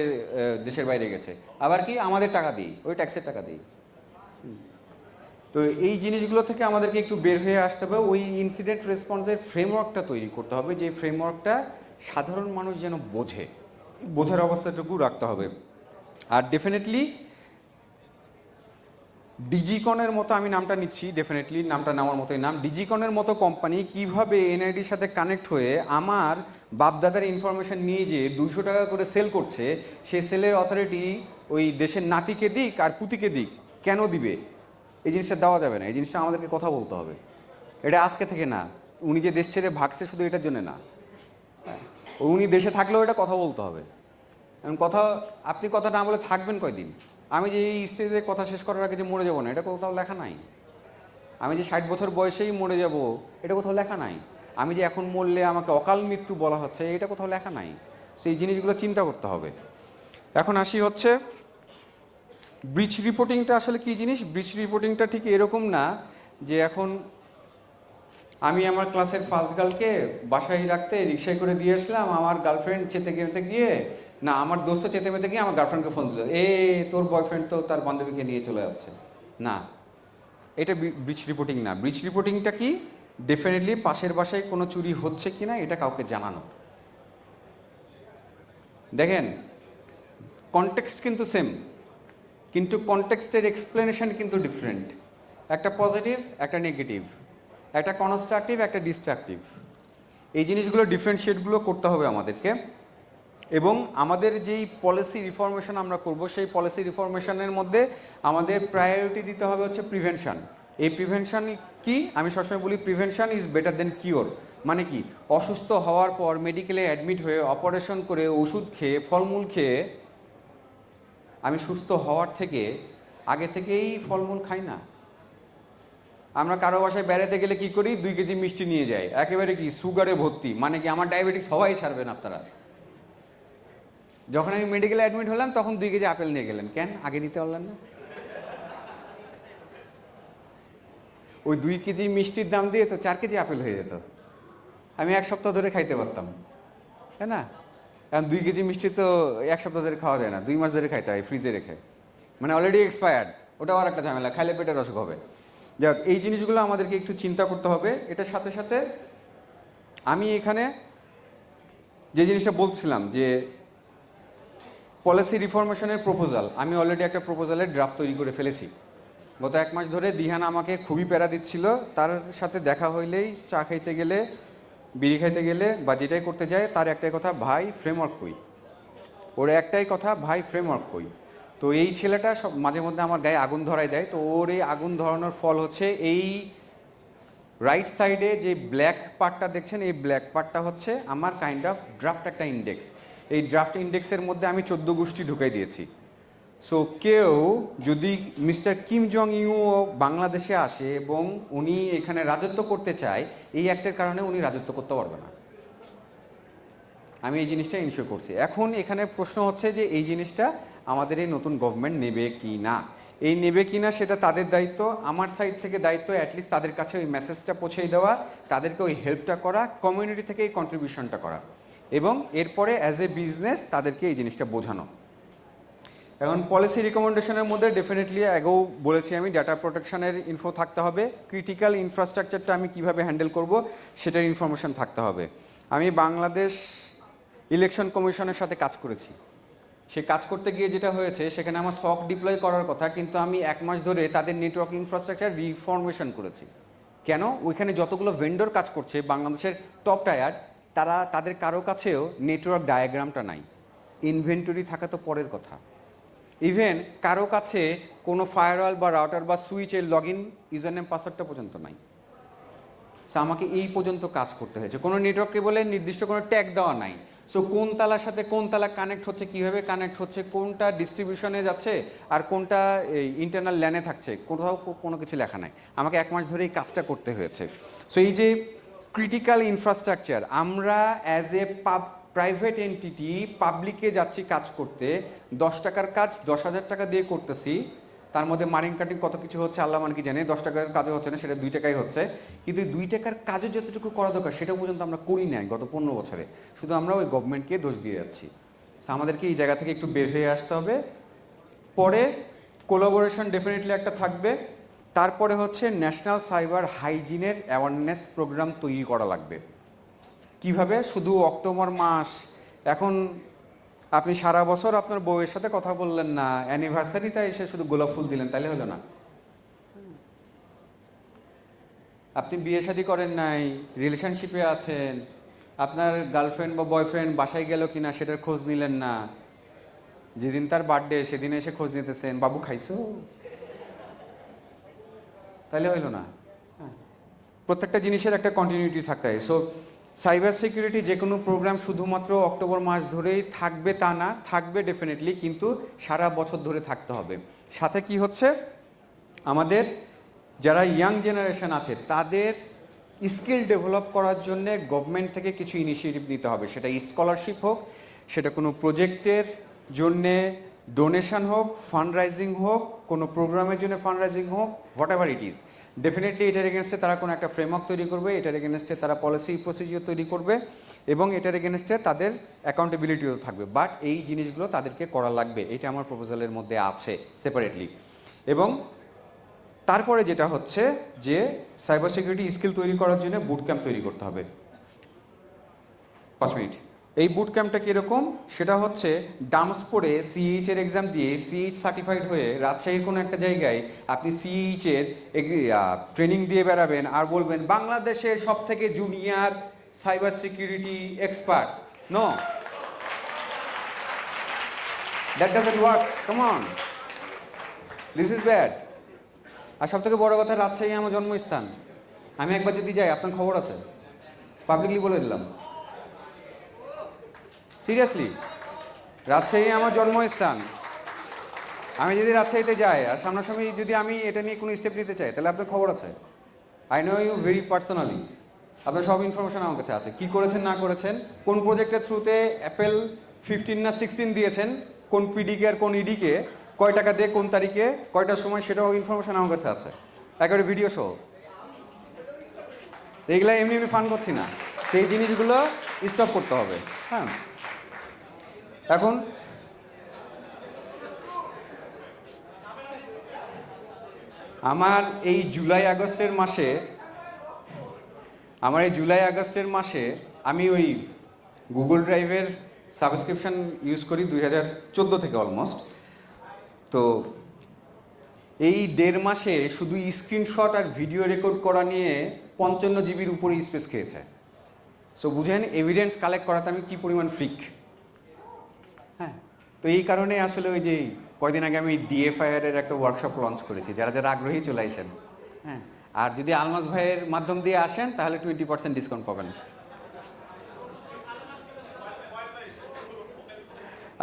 দেশের বাইরে গেছে। আবার কি আমাদের টাকা দিই, ওই ট্যাক্সের টাকা দিই। তো এই জিনিসগুলো থেকে আমাদেরকে একটু বের হয়ে আসতে হবে। ওই ইনসিডেন্ট রেসপন্সের ফ্রেমওয়ার্কটা তৈরি করতে হবে, যে ফ্রেমওয়ার্কটা সাধারণ মানুষ যেন বোঝে, বোঝার অবস্থাটুকু রাখতে হবে। আর ডেফিনেটলি ডিজিকনের মতো, আমি নামটা নিচ্ছি, ডেফিনেটলি নামটা নেওয়ার মতোই নাম, ডিজিকনের মতো কোম্পানি কিভাবে এনআইডির সাথে কানেক্ট হয়ে আমার বাপদাদার ইনফরমেশন নিয়ে যে 200 টাকা করে সেল করছে, সে সেলের অথরিটি ওই দেশের নাতিকে দিক আর পুতিকে দিক, কেন দিবে? এই জিনিসটা দেওয়া যাবে না। এই জিনিসটা আমাদেরকে কথা বলতে হবে। এটা আজকে থেকে না, উনি যে দেশ ছেড়ে ভাগছে শুধু এটার জন্য না, উনি দেশে থাকলেও এটা কথা বলতে হবে। কথা, আপনি কথা না বলে থাকবেন কয়দিন? আমি যে এই স্টেজে কথা শেষ করার আগে যে মরে যাবো না, এটা কোথাও লেখা নাই। আমি যে 60 বছর বয়সেই মরে যাব, এটা কোথাও লেখা নাই। আমি যে এখন মরলে আমাকে অকাল মৃত্যু বলা হচ্ছে, এটা কোথাও লেখা নাই। সেই জিনিসগুলো চিন্তা করতে হবে। এখন আসি ব্রিচ রিপোর্টিংটা আসলে কী জিনিস। ব্রিচ রিপোর্টিংটা ঠিক এরকম না যে এখন আমি আমার ক্লাসের ফার্স্ট গার্লকে বাসায় রাখতে রিক্সায় করে দিয়ে আসলাম, আমার গার্লফ্রেন্ড চেতে গেতে গিয়ে, না আমার দোস্ত চেতে মেতে গিয়ে আমার গার্লফ্রেন্ডকে ফোন দিল, তোর বয়ফ্রেন্ড তো তার বান্ধবীকে নিয়ে চলে যাচ্ছে। না, এটা ব্রিচ রিপোর্টিং না। ব্রিচ রিপোর্টিংটা কি? ডেফিনেটলি পাশের বাসায় কোনো চুরি হচ্ছে কি না এটা কাউকে জানানো। দেখেন, কনটেক্সট কিন্তু সেম, কিন্তু কনটেক্সটের এক্সপ্লেনেশন কিন্তু ডিফারেন্ট। একটা পজিটিভ, একটা নেগেটিভ, একটা কনস্ট্রাকটিভ, একটা ডিস্ট্রাকটিভ। এই জিনিসগুলো ডিফারেন্সিয়েটগুলো করতে হবে আমাদেরকে। এবং আমাদের যেই পলিসি রিফরমেশন আমরা করব, সেই পলিসি রিফরমেশনের মধ্যে আমাদের প্রায়োরিটি দিতে হবে প্রিভেনশন। এই প্রিভেনশন কি? আমি সবসময় বলি prevention is better then cure. মানে কি? অসুস্থ হওয়ার পর মেডিকেলে অ্যাডমিট হয়ে অপারেশন করে ওষুধ খেয়ে ফলমূল খেয়ে আমি সুস্থ হওয়ার থেকে আগে থেকেই ফলমূল খাই না। আমরা কারো বাসায় বেড়াতে গেলে কি করি? 2 কেজি মিষ্টি নিয়ে যাই, একেবারে কি সুগারে ভর্তি। মানে কি আমার ডায়াবেটিস সবাই ছাড়বেন আপনারা। যখন আমি মেডিকেলে অ্যাডমিট হলাম তখন 2 কেজি আপেল নিয়ে গেলেন, কেন? আগে দিতে পারলেন না? ওই 2 কেজি মিষ্টির দাম দিয়ে তো 4 কেজি আপেল হয়ে যেত, আমি 1 সপ্তাহ ধরে খাইতে পারতাম, তাই না? এখন 2 কেজি মিষ্টি তো 1 সপ্তাহ ধরে খাওয়া যায় না, 2 মাস ধরে খাইতে হয় ফ্রিজে রেখে, মানে অলরেডি এক্সপায়ার্ড। ওটাও আর একটা ঝামেলা, খাইলে পেটের অসুখ হবে। যাক, এই জিনিসগুলো আমাদেরকে একটু চিন্তা করতে হবে। এটার সাথে সাথে আমি এখানে যে জিনিসটা বলছিলাম যে পলিসি রিফরমেশনের প্রপোজাল, আমি অলরেডি একটা প্রপোজালের ড্রাফট তৈরি করে ফেলেছি। গত 1 মাস ধরে দিহান আমাকে খুবই প্যারা দিচ্ছিল। তার সাথে দেখা হইলেই, চা খাইতে গেলে, বিড়ি খাইতে গেলে বা যেটাই করতে যায়, তার একটাই কথা, ভাই ফ্রেমওয়ার্ক কই। ওর একটাই কথা, ভাই ফ্রেমওয়ার্ক কই। তো এই ছেলেটা সব মাঝে মধ্যে আমার গায়ে আগুন ধরাই দেয়। তো ওর এই আগুন ধরানোর ফল এই রাইট সাইডে যে ব্ল্যাক পার্টটা দেখছেন, এই ব্ল্যাক পার্টটা আমার কাইন্ড অফ ড্রাফট একটা ইন্ডেক্স। এই ড্রাফট ইন্ডেক্সের মধ্যে আমি 14 গোষ্ঠী ঢুকাই দিয়েছি। সো কেউ যদি মিস্টার কিম জং ইউ বাংলাদেশে আসে এবং উনি এখানে রাজত্ব করতে চায়, এই অ্যাক্টের কারণে উনি রাজত্ব করতে পারবে না। আমি এই জিনিসটা ইনশিওর করছি। এখন এখানে প্রশ্ন হচ্ছে যে এই জিনিসটা আমাদের এই নতুন গভর্নমেন্ট নেবে কি না, এই নেবে কি না সেটা তাদের দায়িত্ব। আমার সাইড থেকে দায়িত্ব অ্যাটলিস্ট তাদের কাছে ওই মেসেজটা পৌঁছে দেওয়া, তাদেরকে ওই হেল্পটা করা, কমিউনিটি থেকে এই কন্ট্রিবিউশনটা করা, এবং এরপরে অ্যাজ এ বিজনেস তাদেরকে এই জিনিসটা বোঝানো। এখন পলিসি রিকমেন্ডেশনের মধ্যে ডেফিনেটলি আগেও বলেছি আমি, ডাটা প্রোটেকশনের ইনফো থাকতে হবে, ক্রিটিক্যাল ইনফ্রাস্ট্রাকচারটা আমি কিভাবে হ্যান্ডেল করব সেটার ইনফরমেশন থাকতে হবে। আমি বাংলাদেশ ইলেকশন কমিশনের সাথে কাজ করেছি, সে কাজ করতে গিয়ে যেটা হয়েছে সেখানে আমার সক ডিপ্লয় করার কথা, কিন্তু আমি 1 মাস ধরে তাদের নেটওয়ার্ক ইনফ্রাস্ট্রাকচার রিফরমেশন করেছি। কেন? ওইখানে যতগুলো ভেন্ডর কাজ করছে বাংলাদেশের টপ টায়ার, তাদের কারো কাছেও নেটওয়ার্ক ডায়াগ্রামটা নাই। ইনভেন্টরি থাকা তো পরের কথা, ইভেন কারো কাছে কোনো ফায়ারওয়াল বা রাউটার বা সুইচের লগ ইন ইউজার নেম পাসওয়ার্ডটা পর্যন্ত নাই। সো আমাকে এই পর্যন্ত কাজ করতে হয়েছে। কোনো নেটওয়ার্ককে বলে নির্দিষ্ট কোনো ট্যাগ দেওয়া নাই। সো কোন তালার সাথে কোন তালা কানেক্ট হচ্ছে, কীভাবে কানেক্ট হচ্ছে, কোনটা ডিস্ট্রিবিউশনে যাচ্ছে আর কোনটা এই ইন্টারনাল ল্যানে থাকছে, কোথাও কোনো কিছু লেখা নাই। আমাকে 1 মাস ধরে এই কাজটা করতে হয়েছে। সো এই যে ক্রিটিক্যাল ইনফ্রাস্ট্রাকচার, আমরা অ্যাজ এ প্রাইভেট এন্টিটি পাবলিকে যাচ্ছি কাজ করতে, 10 টাকার কাজ 10,000 টাকা দিয়ে করতেছি, তার মধ্যে মারিং কাটিং কত কিছু হচ্ছে আল্লাহ মানে কি জানে, 10 টাকার কাজও হচ্ছে না, সেটা 2 টাকাই হচ্ছে। কিন্তু 2 টাকার কাজে যতটুকু করা দরকার সেটা পর্যন্ত আমরা করি নাই গত 15 বছরে। শুধু আমরা ওই গভর্নমেন্টকে দোষ দিয়ে যাচ্ছি। সো আমাদেরকে এই জায়গা থেকে একটু বের হয়ে আসতে হবে। পরে কোলাবোরেশন ডেফিনেটলি একটা থাকবে। তারপরে হচ্ছে ন্যাশনাল সাইবার হাইজিনের অ্যাওয়ারনেস প্রোগ্রাম তৈরি করা লাগবে। কিভাবে? শুধু অক্টোবর মাস, এখন আপনি সারা বছর আপনার বউয়ের সাথে কথা বললেন না, অ্যানিভার্সারিতে এসে শুধু গোলাপ ফুল দিলেন, তাহলে হলো না। আপনি বিয়ে শাদী করেন নাই, রিলেশনশিপে আছেন, আপনার গার্লফ্রেন্ড বা বয়ফ্রেন্ড বাসায় গেল কিনা সেটার খোঁজ নিলেন না, যেদিন তার বার্থডে সেদিন এসে খোঁজ নিতেছেন, বাবু খাইছো, তাহলে হইল না। প্রত্যেকটা জিনিসের একটা কন্টিনিউটি থাকতে হয়। সো সাইবার সিকিউরিটি যে কোনো প্রোগ্রাম শুধুমাত্র অক্টোবর মাস ধরেই থাকবে তা না, থাকবে ডেফিনেটলি, কিন্তু সারা বছর ধরে থাকতে হবে। সাথে কি হচ্ছে, আমাদের যারা ইয়াং জেনারেশন আছে তাদের স্কিল ডেভেলপ করার জন্যে গভর্নমেন্ট থেকে কিছু ইনিশিয়েটিভ নিতে হবে। সেটা স্কলারশিপ হোক, সেটা কোনো প্রজেক্টের জন্যে ডোনেশন হোক, ফান্ড রাইজিং হোক, কোনো প্রোগ্রামের জন্য ফান্ড রাইজিং হোক, what ever it is, definitely এটার এগেনস্টে তারা কোনো একটা ফ্রেমওয়ার্ক তৈরি করবে, এটার এগেনস্টে তারা পলিসি প্রসিজিওর তৈরি করবে, এবং এটার এগেনস্টে তাদের অ্যাকাউন্টেবিলিটিও থাকবে। বাট এই জিনিসগুলো তাদেরকে করা লাগবে, এটা আমার প্রপোজালের মধ্যে আছে সেপারেটলি। এবং তারপরে যেটা হচ্ছে যে সাইবার সিকিউরিটি স্কিল তৈরি করার জন্য বুট ক্যাম্প তৈরি করতে হবে। 5 মিনিট। এই বুট ক্যাম্পটা কীরকম? সেটা হচ্ছে ডাম্পস পড়ে সিএইচ এর এক্সাম দিয়ে সিএইচ সার্টিফাইড হয়ে রাজশাহীর কোনো একটা জায়গায় আপনি সিএইচ এর ট্রেনিং দিয়ে বেড়াবেন আর বলবেন বাংলাদেশের সব থেকে junior cyber security expert. No, that doesn't work, come on, this is bad. আর সব থেকে বড় কথা, রাজশাহী আমার জন্মস্থান, আমি একবার যদি যাই আপনার খবর আছে, পাবলিকলি বলে দিলাম, সিরিয়াসলি, রাজশাহী আমার জন্মস্থান। আমি যদি রাজশাহীতে যাই আর সামনাসামনি যদি আমি এটা নিয়ে কোনো স্টেপ নিতে চাই, তাহলে আপনার খবর আছে। I know you very personally, আপনার সব ইনফরমেশন আমার কাছে আছে, কী করেছেন না করেছেন, কোন প্রজেক্টের থ্রুতে অ্যাপেল 15 না 16 দিয়েছেন, কোন পিডিকে আর কোন ইডিকে কয় টাকা দিয়ে কোন তারিখে কয়টার সময়, সেটাও ইনফরমেশন আমার কাছে আছে, একেবারে ভিডিও সহ। এগুলো এমনি এমনি ফান করছি না, সেই জিনিসগুলো স্টপ করতে হবে। হ্যাঁ, এখন আমার এই জুলাই আগস্টের মাসে আমি ওই গুগল ড্রাইভের সাবস্ক্রিপশন ইউজ করি 2014 থেকে অলমোস্ট। তো এই 1.5 মাসে শুধু স্ক্রিনশট আর ভিডিও রেকর্ড করা নিয়ে 55 জিবির উপরে স্পেস খেয়েছে। সো বুঝেন এভিডেন্স কালেক্ট করাতে আমি কী পরিমাণ ফ্রিক। হ্যাঁ, তো এই কারণে আসলে ওই যে কয়দিন আগে আমি ডিএফআইআর এর একটা ওয়ার্কশপ লঞ্চ করেছি, যারা যারা আগ্রহী চলে আসেন। হ্যাঁ, আর যদি আলমাস ভাইয়ের মাধ্যম দিয়ে আসেন তাহলে 20% ডিসকাউন্ট পাবেন।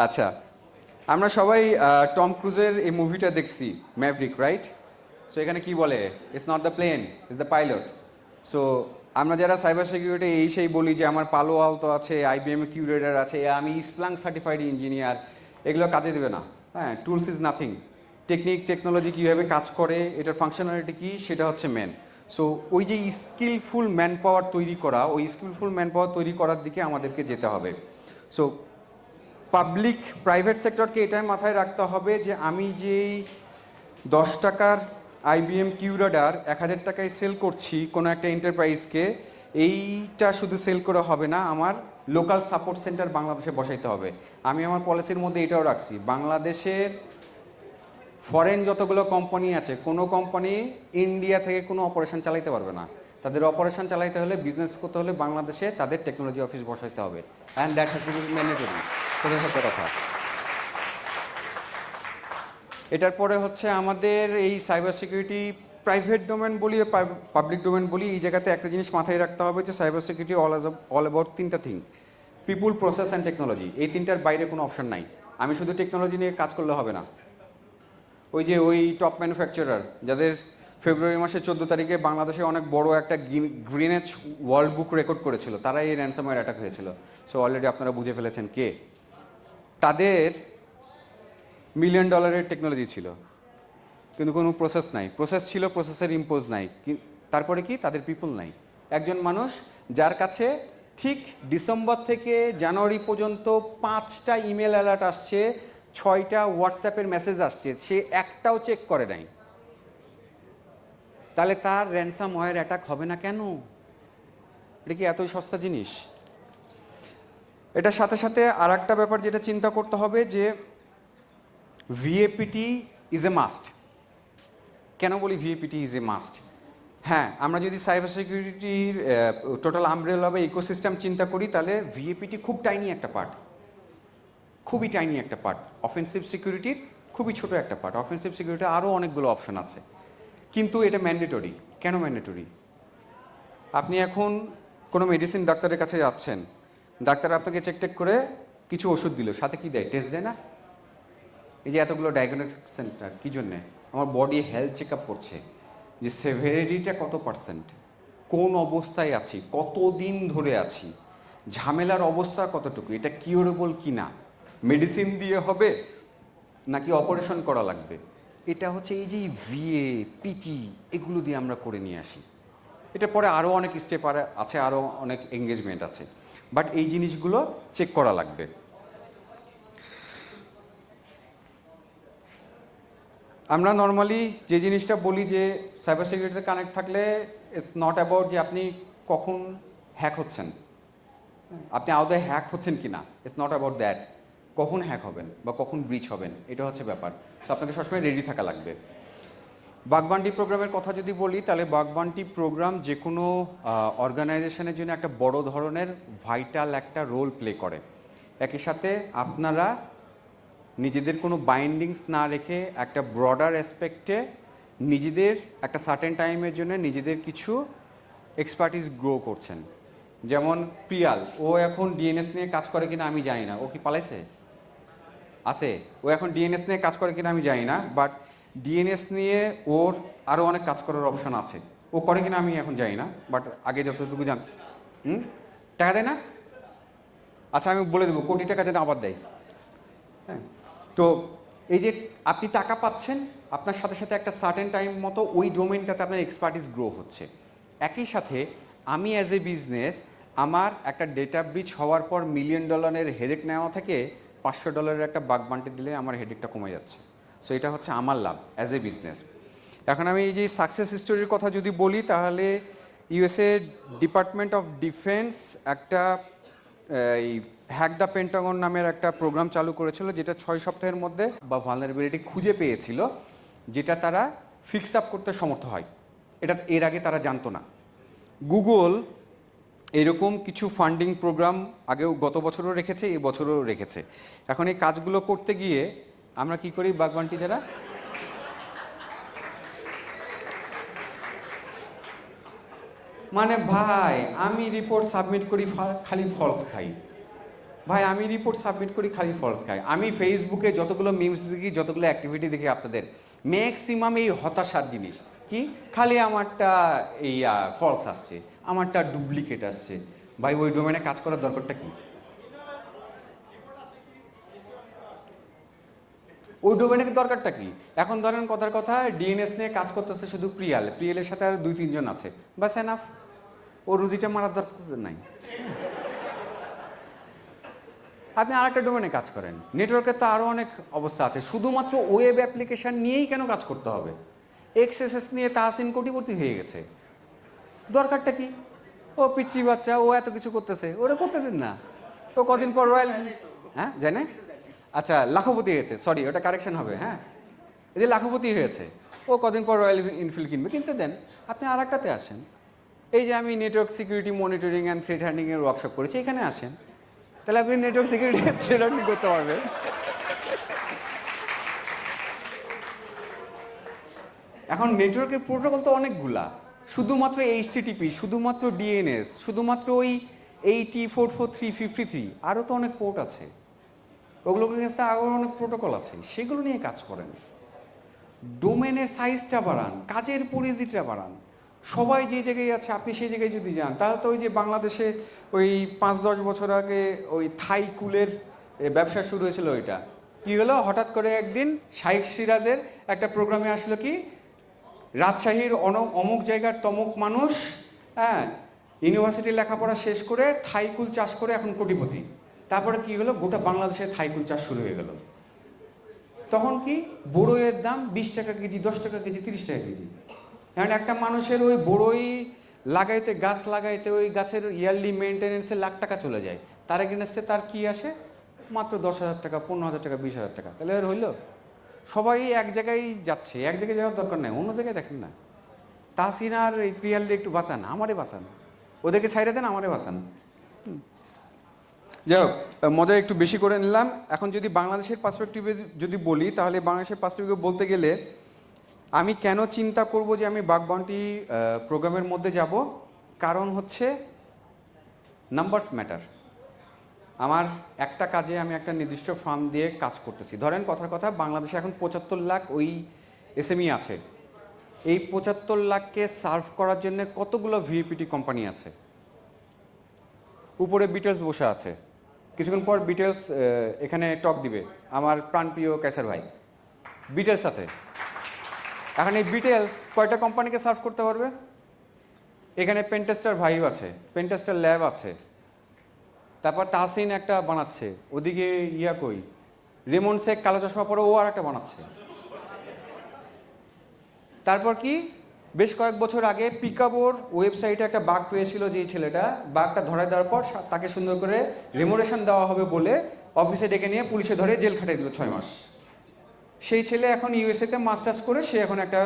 আচ্ছা, আমরা সবাই টম ক্রুজের এই মুভিটা দেখছি, ম্যাভরিক, রাইট? সো এখানে কি বলে, it's not the plane, it's the pilot. So আমরা যারা সাইবার সিকিউরিটি এই সেই বলি যে আমার পালো আলতো আছে, IBM কিউরেটার আছে, আমি স্প্লাঙ্ক সার্টিফাইড ইঞ্জিনিয়ার, এগুলো কাজে দেবে না। হ্যাঁ, টুলস ইজ নাথিং। টেকনোলজি কীভাবে কাজ করে, এটার ফাংশনালিটি কী, সেটা হচ্ছে মেন। সো ওই যে স্কিলফুল ম্যান পাওয়ার তৈরি করা, ওই স্কিলফুল ম্যান পাওয়ার তৈরি করার দিকে আমাদেরকে যেতে হবে। সো পাবলিক প্রাইভেট সেক্টরকে এটাই মাথায় রাখতে হবে যে আমি যেই 10 টাকার IBM কিউরেটার 1000 টাকায় সেল করছি কোনো একটা এন্টারপ্রাইজকে, এইটা শুধু সেল করে হবে না, আমার লোকাল সাপোর্ট সেন্টার বাংলাদেশে বসাইতে হবে। আমি আমার পলিসির মধ্যে এটাও রাখছি, বাংলাদেশের ফরেন যতগুলো কোম্পানি আছে, কোনো কোম্পানি ইন্ডিয়া থেকে কোনো অপারেশন চালাইতে পারবে না। তাদের অপারেশন চালাইতে হলে, বিজনেস করতে হলে বাংলাদেশে তাদের টেকনোলজি অফিস বসাইতে হবে, and that has to B mandatory. সেটা সত্য কথা। এটার পরে হচ্ছে আমাদের এই সাইবার সিকিউরিটি প্রাইভেট ডোমেন বলি, পাবলিক ডোমেন বলি, এই জায়গাতে একটা জিনিস মাথায় রাখতে হবে যে সাইবার সিকিউরিটি অল অ্যাবাউট তিনটা thing: people, process and technology. এই তিনটার বাইরে কোনো অপশন নাই। আমি শুধু টেকনোলজি নিয়ে কাজ করলে হবে না। ওই টপ ম্যানুফ্যাকচারার যাদের ফেব্রুয়ারি মাসের 14 তারিখে বাংলাদেশে অনেক বড় একটা গ্রিনেজ ওয়ার্ল্ড বুক রেকর্ড করেছিল, তারা এই র্যানসামওয়্যার অ্যাটাক হয়েছিল। সো অলরেডি আপনারা বুঝে ফেলেছেন কে। তাদের $1 মিলিয়ন টেকনোলজি ছিল, কিন্তু কোনো প্রসেস নাই। প্রসেস ছিল, প্রসেসের ইম্পোজ নাই। তারপরে কি, তাদের পিপল নাই। একজন মানুষ যার কাছে ঠিক ডিসেম্বর থেকে জানুয়ারি পর্যন্ত 5টা ইমেল অ্যালার্ট আসছে, 6টা হোয়াটসঅ্যাপের মেসেজ আসছে, সে একটাও চেক করে নাই, তাহলে তার র্যানসামওয়্যার অ্যাটাক হবে না কেন? এটা কি এতই সস্তা জিনিস? এটার সাথে সাথে আর একটা ব্যাপার যেটা চিন্তা করতে হবে যে VAPT ইজ এ মাস্ট। কেন বলি VAPT ইজ এ মাস্ট? হ্যাঁ, আমরা যদি সাইবার সিকিউরিটির টোটাল আমব্রেলা বা ইকোসিস্টেম চিন্তা করি, তাহলে VAPT খুব টাইনি একটা পার্ট, খুবই টাইনি একটা পার্ট। অফেন্সিভ সিকিউরিটির খুবই ছোট একটা পার্ট। অফেন্সিভ সিকিউরিটি আরও অনেকগুলো অপশন আছে, কিন্তু এটা ম্যান্ডেটরি। কেন ম্যান্ডেটরি? আপনি এখন কোনো মেডিসিন ডাক্তারের কাছে যাচ্ছেন, ডাক্তার আপনাকে চেক টেক করে কিছু ওষুধ দিল, সাথে কি দেয়? টেস্ট দেয় না? এই যে এতগুলো ডায়াগনস্টিক সেন্টার, কী জন্যে? আমার বডি হেলথ চেক আপ করছে যে সেভারিটিটা কত পার্সেন্ট, কোন অবস্থায় আছি, কতদিন ধরে আছি, ঝামেলার অবস্থা কতটুকু, এটা কিউরেবল কি না, মেডিসিন দিয়ে হবে নাকি অপারেশন করা লাগবে। এটা হচ্ছে এই যে VAPT, এগুলো দিয়ে আমরা করে নিয়ে আসি। এটা পরে আরও অনেক স্টেপ আছে, আরও অনেক এঙ্গেজমেন্ট আছে, বাট এই জিনিসগুলো চেক করা লাগবে। আমরা নর্মালি যে জিনিসটা বলি যে সাইবার সিকিউরিটিতে কানেক্ট থাকলে ইটস নট অ্যাবাউট যে আপনি কখন হ্যাক হচ্ছেন, আপনি আদৌ হ্যাক হচ্ছেন কি না, ইটস নট অ্যাবাউট দ্যাট। কখন হ্যাক হবেন বা কখন ব্রিচ হবেন, এটা হচ্ছে ব্যাপার। সো আপনাকে সবসময় রেডি থাকা লাগবে। বাগবান্টি প্রোগ্রামের কথা যদি বলি, তাহলে বাগবান্টি প্রোগ্রাম যে কোনো অর্গানাইজেশনের জন্য একটা বড় ধরনের ভাইটাল একটা রোল প্লে করে। একই সাথে আপনারা নিজেদের কোনো বাইন্ডিংস না রেখে একটা ব্রডার অ্যাসপেক্টে নিজেদের একটা সার্টেন টাইমের জন্য নিজেদের কিছু এক্সপার্টিস গ্রো করছেন। যেমন প্রিয়াল, ও এখন DNS নিয়ে কাজ করে কিনা আমি জানি না। ও কি পালাইছে? আছে, ও এখন DNS নিয়ে কাজ করে কিনা আমি জানি না, বাট DNS নিয়ে ওর আরও অনেক কাজ করার অপশন আছে। ও করে কিনা আমি এখন জানি না, বাট আগে যতটুকু টাকা দেয় না? আচ্ছা, আমি বলে দেবো, কোটি টাকা যেন আবার দেয়। হ্যাঁ, তো এই যে আপনি টাকা পাচ্ছেন, আপনার সাথে সাথে একটা সার্টেন টাইম মতো ওই ডোমেনটাতে আপনার এক্সপার্টিস গ্রো হচ্ছে। একই সাথে আমি অ্যাজ এ বিজনেস, আমার একটা ডেটা ব্রিচ হওয়ার পর $1 মিলিয়ন হেডেক নেওয়া থেকে $500 একটা বাগবান্টি দিলে আমার হেডেকটা কমে যাচ্ছে। সো এটা হচ্ছে আমার লাভ অ্যাজ এ বিজনেস। এখন আমি এই যে সাকসেস স্টোরির কথা যদি বলি, তাহলে USA ডিপার্টমেন্ট অফ ডিফেন্স একটা এই হ্যাক দ্য পেন্টাগন নামের একটা প্রোগ্রাম চালু করেছিল, যেটা 6 সপ্তাহের মধ্যে বা ভালনারেবিলিটি খুঁজে পেয়েছিল, যেটা তারা ফিক্স আপ করতে সমর্থ হয়। এটা এর আগে তারা জানতো না। গুগল এরকম কিছু ফান্ডিং প্রোগ্রাম আগেও গত বছরও রেখেছে, এই বছরও রেখেছে। এখন এই কাজগুলো করতে গিয়ে আমরা কি করি, বাগবান্টি যারা, মানে ভাই আমি রিপোর্ট সাবমিট করি, খালি ফলস খাই। ভাই আমি রিপোর্ট সাবমিট করি খালি ফলস খাই। আমি ফেসবুকে যতগুলো মিমস দেখি, যতগুলো অ্যাক্টিভিটি দেখি আপনাদের, ম্যাক্সিমাম এই হতাশার জিনিস কি, খালি আমারটা এই ফলস আসছে, আমারটা ডুপ্লিকেট আসছে। ভাই ওই ডোমেনে কাজ করার দরকারটা কি? ওই ডোমেনের দরকারটা কি? এখন ধরেন কথার কথা ডিএনএস নিয়ে কাজ করতেছে শুধু প্রিয়ালের সাথে আর 2-3 জন আছে, বাস এনাফ। ও রুজিটা মারার দরকার নাই। আপনি আর একটা ডোমেনে কাজ করেন। নেটওয়ার্কের তো আরও অনেক অবস্থা আছে, শুধুমাত্র ওয়েব অ্যাপ্লিকেশান নিয়েই কেন কাজ করতে হবে? এক্সএসএস নিয়ে তাহসিন কোটিপতি হয়ে গেছে, দরকারটা কি? ও পিচ্ছি বাচ্চা, ও এত কিছু করতেছে, ওরা করতে দিন না। ও কদিন পর রয়্যাল, হ্যাঁ জানে, আচ্ছা লাখপতি হয়েছে, সরি ওটা কারেকশন হবে, হ্যাঁ এই যে লাখপতি হয়েছে, ও কদিন পর রয়্যাল এনফিল্ড কিনবে, কিনতে দেন। আপনি আর একটাতে আসেন, এই যে আমি network security monitoring and threat হ্যান্ডলিংয়ের ওয়ার্কশপ করেছি, এখানে আসেন, তাহলে আপনি নেটওয়ার্ক সিকিউরিটি থ্রেট হ্যান্ডলিং করতে পারবেন। এখন নেটওয়ার্কের প্রোটোকল তো অনেকগুলা, শুধুমাত্র এইচটিটিপি, শুধুমাত্র ডিএনএস, শুধুমাত্র ওই 80445353, আরও তো অনেক পোর্ট আছে, ওগুলোকে কাছে আরও অনেক প্রোটোকল আছে, সেগুলো নিয়ে কাজ করেন। ডোমেনের সাইজটা বাড়ান, কাজের পরিধিটা বাড়ান। সবাই যে জায়গায় আছে আপনি সেই জায়গায় যদি যান, তাহলে তো ওই যে বাংলাদেশে ওই 5-10 বছর আগে ওই থাই কুলের ব্যবসা শুরু হয়েছিল, ওইটা কী হলো, হঠাৎ করে একদিন শাইখ সিরাজের একটা প্রোগ্রামে আসলো কি, রাজশাহীর অমুক জায়গার তমুক মানুষ, হ্যাঁ ইউনিভার্সিটির লেখাপড়া শেষ করে থাইকুল চাষ করে এখন কোটিপতি। তারপরে কি হলো, গোটা বাংলাদেশে থাইকুল চাষ শুরু হয়ে গেল। তখন কি, বড়ইয়ের দাম 20 টাকা কেজি, 10 টাকা কেজি, 30 টাকা কেজি। কারণ একটা মানুষের ওই বড়ই লাগাইতে, গাছ লাগাইতে, ওই গাছের ইয়ারলি মেনটেন্যান্সে লাখ টাকা চলে যায়, তার এগেনস্টে তার কি আসে, মাত্র 10,000 টাকা, 15,000 টাকা, 20,000 টাকা। তাহলে আর হইল, সবাই এক জায়গায় যাচ্ছে, এক জায়গায় যাওয়ার দরকার নেই, অন্য জায়গায় দেখেন না। তাহসিন আর এই প্রিয়ালকে একটু বাঁচান, আমারে বাঁচান, ওদেরকে ছাইড়ে দেন, আমারে বাঁচান। যাই হোক, মজা একটু বেশি করে নিলাম। এখন যদি বাংলাদেশের পার্সপেক্টিভে যদি বলি, তাহলে বাংলাদেশের পার্সপেক্টিভে বলতে গেলে আমি কেন চিন্তা করব যে আমি বাগ বাউন্টি প্রোগ্রামের মধ্যে যাব, কারণ হচ্ছে নাম্বারস ম্যাটার। আমার একটা কাজে আমি একটা নির্দিষ্ট ফার্ম দিয়ে কাজ করতেছি, ধরেন কথার কথা বাংলাদেশে এখন 75 লাখ ওই এসএমই আছে। এই 75 লাখকে সার্ভ করার জন্য কতগুলো ভিএপিটি কোম্পানি আছে, উপরে বিটেলস বসে আছে, কিছুক্ষণ পর বিটেলস এখানে টক দিবে, আমার প্রাণপ্রিয় ক্যাসার ভাই বিটেলস আছে। এখন এই বিটেলস কয়টা কোম্পানিকে সার্ভ করতে পারবে? এখানে পেনটেস্টার ভাইও আছে, পেনটেস্টার ল্যাব আছে, তারপর তাহসিন একটা বানাচ্ছে, ওদিকে ইয়া কই রেমন শেখ কালো চশমা পরে ও আর একটা বানাচ্ছে। তারপর কি, বেশ কয়েক বছর আগে পিকাবোর ওয়েবসাইটে একটা বাগ পেয়েছিল, যেই ছেলেটা বাগটা ধরে দেওয়ার পর তাকে সুন্দর করে রেমোরেশন দেওয়া হবে বলে অফিসে ডেকে নিয়ে পুলিশে ধরে জেল খাটিয়ে দিল 6 মাস। সেই ছেলে এখন ইউএসএতে মাস্টার্স করে সে এখন একটা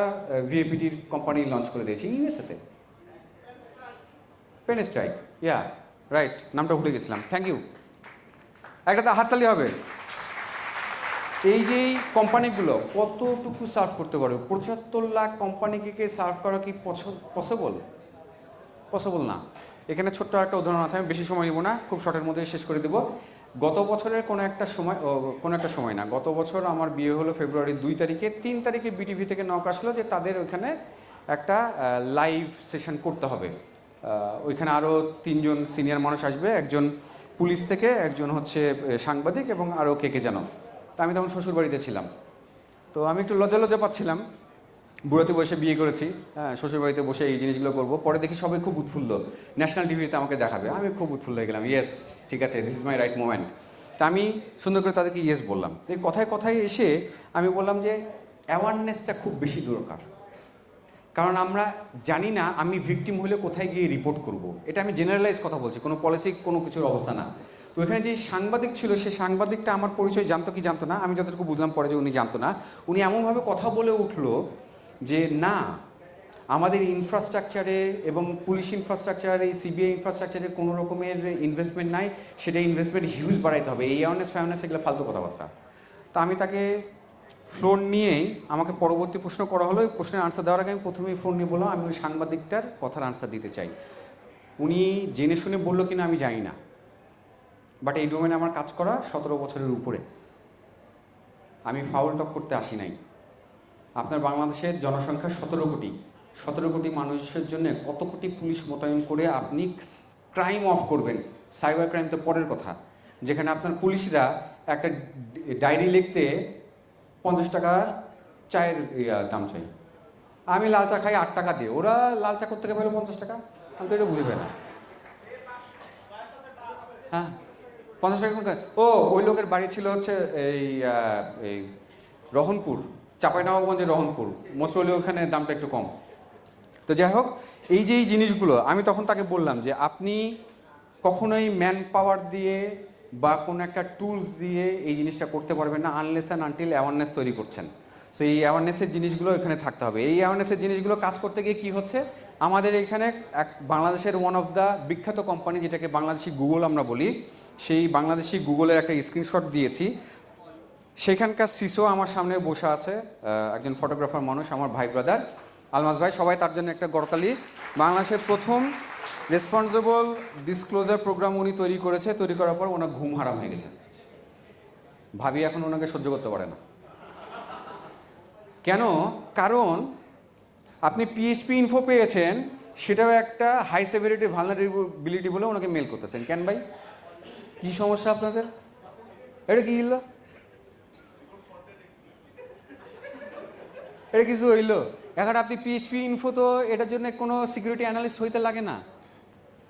ভিএপিটির কোম্পানি লঞ্চ করে দিয়েছে ইউএসএতে, পেন স্ট্রাইক, ইয়া রাইট, নামটা ভুলে গেছিলাম, থ্যাংক ইউ, একটা হাততালি হবে। এই যে কোম্পানিগুলো কতটুকু সার্ভ করতে পারবে, 75 লাখ কোম্পানিকে সার্ভ করা কি পসিবল না। এখানে ছোট্ট একটা উদাহরণ আছে, আমি বেশি সময় নেব না, খুব শর্টের মধ্যে শেষ করে দেব। গত বছরের কোনো একটা সময় না, গত বছর আমার বিয়ে হলো ফেব্রুয়ারির 2 তারিখে, 3 তারিখে বিটিভি থেকে নক আসলো যে তাদের ওইখানে একটা লাইভ সেশন করতে হবে। ওইখানে আরও 3 জন সিনিয়র মানুষ আসবে, একজন পুলিশ থেকে, একজন হচ্ছে সাংবাদিক, এবং আরও কে যেন। তা আমি তখন শ্বশুরবাড়িতে ছিলাম, তো আমি একটু লজ্জা পাচ্ছিলাম, বুড়াতে বসে বিয়ে করেছি, হ্যাঁ শ্বশুরবাড়িতে বসে এই জিনিসগুলো করবো। পরে দেখি সবাই খুব উৎফুল্ল, ন্যাশনাল টিভিতে আমাকে দেখাবে, আমি খুব উৎফুল্ল হয়ে গেলাম, ইয়েস ঠিক আছে, this is my right moment. তা আমি সুন্দর করে তাদেরকে ইয়েস বললাম। এই কথায় এসে আমি বললাম যে অ্যাওয়ারনেসটা খুব বেশি দরকার, কারণ আমরা জানি না আমি ভিকটিম হলে কোথায় গিয়ে রিপোর্ট করব। এটা আমি জেনারেলাইজ কথা বলছি, কোনো পলিসি কোনো কিছুর অবস্থা না। তো এখানে যে সাংবাদিক ছিল, সে সাংবাদিকটা আমার পরিচয় জানতো কি জানতো না, আমি যতটুকু বুঝলাম পরে যে উনি জানতো না। উনি এমনভাবে কথা বলে উঠলো যে না, আমাদের ইনফ্রাস্ট্রাকচারে এবং পুলিশ ইনফ্রাস্ট্রাকচার, এই সিবিআই ইনফ্রাস্ট্রাকচারে কোনো রকমের ইনভেস্টমেন্ট নাই, সেটা ইনভেস্টমেন্ট হিউজ বাড়াইতে হবে, এই অ্যাওয়ারনেস এগুলো ফালতু কথাবার্তা। তো আমি তাকে ফোন নিয়েই, আমাকে পরবর্তী প্রশ্ন করা হলো, ওই প্রশ্নের আনসার দেওয়ার আগে আমি প্রথমেই ফোন নিয়ে বললাম আমি ওই সাংবাদিকটার কথার আনসার দিতে চাই। উনি জেনে শুনে বললো কিনা আমি জানি না, বাট এই ডোমেনে আমার কাজ করা 17 বছরের উপরে। আমি ফাউল টক করতে আসি নাই। আপনার বাংলাদেশের জনসংখ্যা 17 কোটি মানুষের জন্য কত কোটি পুলিশ মোতায়েন করে আপনি ক্রাইম অফ করবেন? সাইবার ক্রাইম তো পরের কথা, যেখানে আপনার পুলিশরা একটা ডায়েরি লিখতে 50 টাকার চায়ের দাম চাই। আমি লাল চা খাই 8 টাকা দিয়ে, ওরা লাল চা করতে গেলে 50 টাকা, আমি তো এটা বুঝবে না। হ্যাঁ, 50 টাকা কোনটা? ও ওই লোকের বাড়ি ছিল হচ্ছে এই রহনপুর, চাঁপাইনবাবগঞ্জের রহনপুর, মসলি, ওখানে দামটা একটু কম। তো যাই হোক, এই যে এই জিনিসগুলো আমি তখন তাকে বললাম যে আপনি কখনোই ম্যান পাওয়ার দিয়ে বা কোনো একটা টুলস দিয়ে এই জিনিসটা করতে পারবেন না আনলেস অ্যান্ড আনটিল অ্যাওয়ারনেস তৈরি করছেন। তো এই অ্যাওয়ারনেসের জিনিসগুলো এখানে থাকতে হবে। এই অ্যাওয়ারনেসের জিনিসগুলো কাজ করতে গিয়ে কী হচ্ছে, আমাদের এখানে এক বাংলাদেশের ওয়ান অফ দ্য বিখ্যাত কোম্পানি, যেটাকে বাংলাদেশি গুগল আমরা বলি, সেই বাংলাদেশি গুগলের একটা স্ক্রিনশট দিয়েছি। সেখানকার সিসো আমার সামনে বসে আছে, একজন ফটোগ্রাফার মানুষ, আমার ভাই ব্রাদার আলমাস ভাই, সবাই তার জন্য একটা গড়তালি। বাংলাদেশের প্রথম রেসপন্সিবল ডিসক্লোজার প্রোগ্রাম উনি তৈরি করেছে, তৈরি করার পর ওনার ঘুম হারাম হয়ে গেছে। ভাবি এখন ওনাকে সহ্য করতে পারে না। কেন? কারণ আপনি পিএইচপি ইনফো পেয়েছেন, সেটাও একটা হাই সেভারিটি ভালনারেবিলিটি বলে ওনাকে মেল করতেছেন। কেন ভাই, কী সমস্যা আপনাদের? এটা কি হইল? এটা কিছু হইল? এখন আপনি পিএইচপি ইনফো, তো এটার জন্য কোনো সিকিউরিটি অ্যানালিস্ট হইতে লাগে না।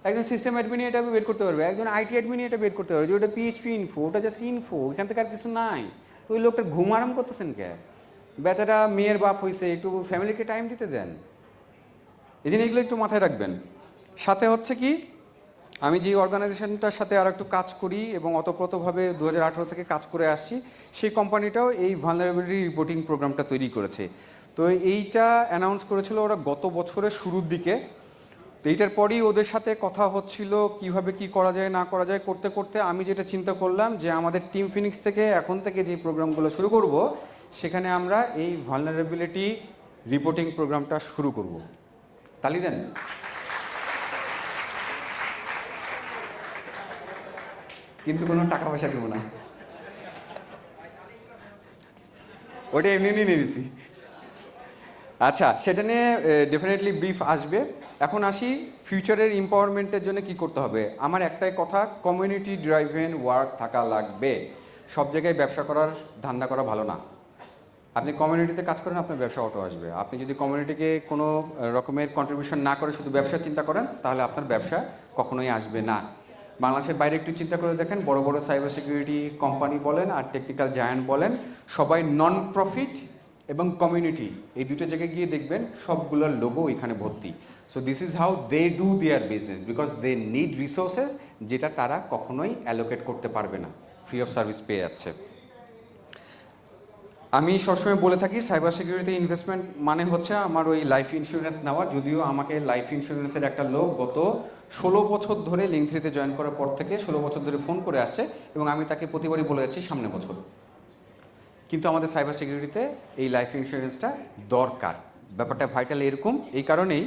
একজন সিস্টেম অ্যাডমিন এটা বের করতে পারবে, একজন আইটি অ্যাডমিন এটা বের করতে পারবে যে ওটা পিএইচপি ইনফো, ওটা জাস্ট ইনফো, এখান থেকে আর কিছু নাই। তো ওই লোকটা ঘুম আরাম করতেছেন কে? বেচারা মেয়ের বাপ হয়েছে, একটু ফ্যামিলিকে টাইম দিতে দেন। এই জিনিসগুলো একটু মাথায় রাখবেন। সাথে হচ্ছে কি, আমি যে অর্গানাইজেশনটার সাথে আর একটু কাজ করি এবং অতপ্রতভাবে 2018 থেকে কাজ করে আসছি, সেই কোম্পানিটাও এই ভালনারেবিলিটি রিপোর্টিং প্রোগ্রামটা তৈরি করেছে। তো এইটা অ্যানাউন্স করেছিল ওরা গত বছরের শুরুর দিকে। তো এইটার পরেই ওদের সাথে কথা হচ্ছিল কিভাবে কি করা যায় না করা যায়। করতে করতে আমি যেটা চিন্তা করলাম যে আমাদের টিম ফিনিক্স থেকে এখন থেকে যে প্রোগ্রামগুলো শুরু করব, সেখানে আমরা এই ভালনারেবিলিটি রিপোর্টিং প্রোগ্রামটা শুরু করব। তালি দেন। কিন্তু কোনো টাকা পয়সা দেবো না, ওটা এমনি নিয়ে নিয়েছি। আচ্ছা, সেটা নিয়ে ডেফিনেটলি ব্রিফ আসবে। এখন আসি ফিউচারের এম্পাওয়ারমেন্টের জন্য কি করতে হবে। আমার একটাই কথা, কমিউনিটি ড্রাইভেন ওয়ার্ক থাকা লাগবে। সব জায়গায় ব্যবসা করার ধান্দা করা ভালো না। আপনি কমিউনিটিতে কাজ করেন, আপনার ব্যবসা অটো আসবে। আপনি যদি কমিউনিটিকে কোনো রকমের কন্ট্রিবিউশন না করে শুধু ব্যবসার চিন্তা করেন, তাহলে আপনার ব্যবসা কখনোই আসবে না। বাংলাদেশের বাইরে একটু চিন্তা করে দেখেন, বড় বড় সাইবার সিকিউরিটি কোম্পানি বলেন আর টেকনিক্যাল জায়ান্ট বলেন, সবাই নন প্রফিট এবং কমিউনিটি, এই দুটো জায়গায় গিয়ে দেখবেন সবগুলোর লোগো এখানে ভর্তি। So this is how they do their business, because they need resources, যেটা তারা কখনোই অ্যালোকেট করতে পারবে না, ফ্রি অফ সার্ভিস পেয়ে যাচ্ছে। আমি সবসময় বলে থাকি সাইবার সিকিউরিটি ইনভেস্টমেন্ট মানে হচ্ছে আমার ওই লাইফ ইন্স্যুরেন্স নেওয়া। যদিও আমাকে লাইফ ইন্স্যুরেন্সের একটা লোক গত 16 বছর ধরে লিঙ্কথ্রিতে জয়েন করার পর থেকে 16 বছর ধরে ফোন করে আসছে, এবং আমি তাকে প্রতিবারই বলে যাচ্ছি সামনে বছর। কিন্তু আমাদের সাইবার সিকিউরিটিতে এই লাইফ ইন্স্যুরেন্সটা দরকার। ব্যাপারটা ভাইটাল এরকম, এই কারণেই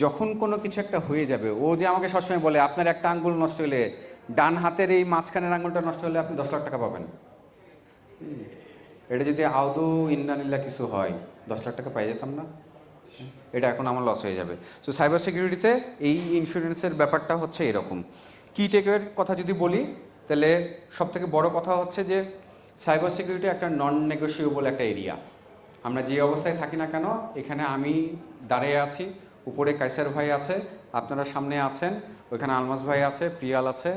যখন কোনো কিছু একটা হয়ে যাবে, ও যে আমাকে সবসময় বলে আপনার একটা আঙ্গুল নষ্ট হলে, ডান হাতের এই মাঝখানের আঙ্গুলটা নষ্ট হলে আপনি 10 লাখ টাকা পাবেন। এটা যদি আদৌ ইন্নানিল্লা কিছু হয়, 10 লাখ টাকা পাই যেতাম না? এটা এখন আমার লস হয়ে যাবে। সো সাইবার সিকিউরিটিতে এই ইন্স্যুরেন্সের ব্যাপারটা হচ্ছে এরকম। কি টেকের কথা যদি বলি, তাহলে সবথেকে বড় কথা হচ্ছে যে সাইবার সিকিউরিটি একটা নন নেগোশিয়েবল একটা এরিয়া। আমরা যে অবস্থায় থাকি না কেন, এখানে আমি দাঁড়িয়ে আছি, উপরে কাইসার ভাই আছে, আপনারা সামনে আছেন, ওইখানে আলমাস ভাই আছে, প্রিয়াল আছে,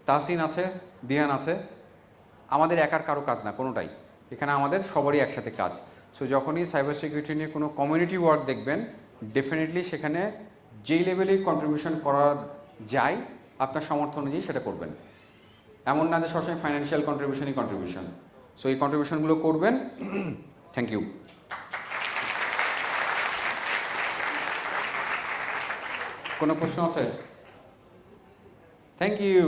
তাহসিন আছে, দিয়ান আছে। আমাদের একার কারো কাজ না কোনোটাই, এখানে আমাদের সবারই একসাথে কাজ। সো যখনই সাইবার সিকিউরিটি নিয়ে কোনো কমিউনিটি ওয়ার্ক দেখবেন, ডেফিনেটলি সেখানে যেই লেভেলেই কন্ট্রিবিউশন করা যায় আপনার সামর্থ্য অনুযায়ী সেটা করবেন। এমন না যে সবসময় ফাইন্যান্সিয়াল কন্ট্রিবিউশন। সো এই কন্ট্রিবিউশনগুলো করবেন। Thank you. কোনো প্রশ্ন আছে? Thank you.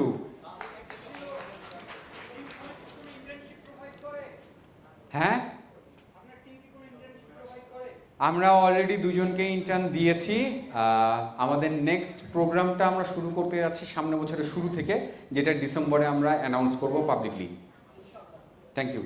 হ্যাঁ, আমরা অলরেডি দুজনকে ইন্টার্ন দিয়েছি। আমাদের নেক্সট প্রোগ্রামটা আমরা শুরু করতে যাচ্ছি সামনের বছরের শুরু থেকে, যেটা ডিসেম্বরে আমরা অ্যানাউন্স করব পাবলিকলি। Thank you.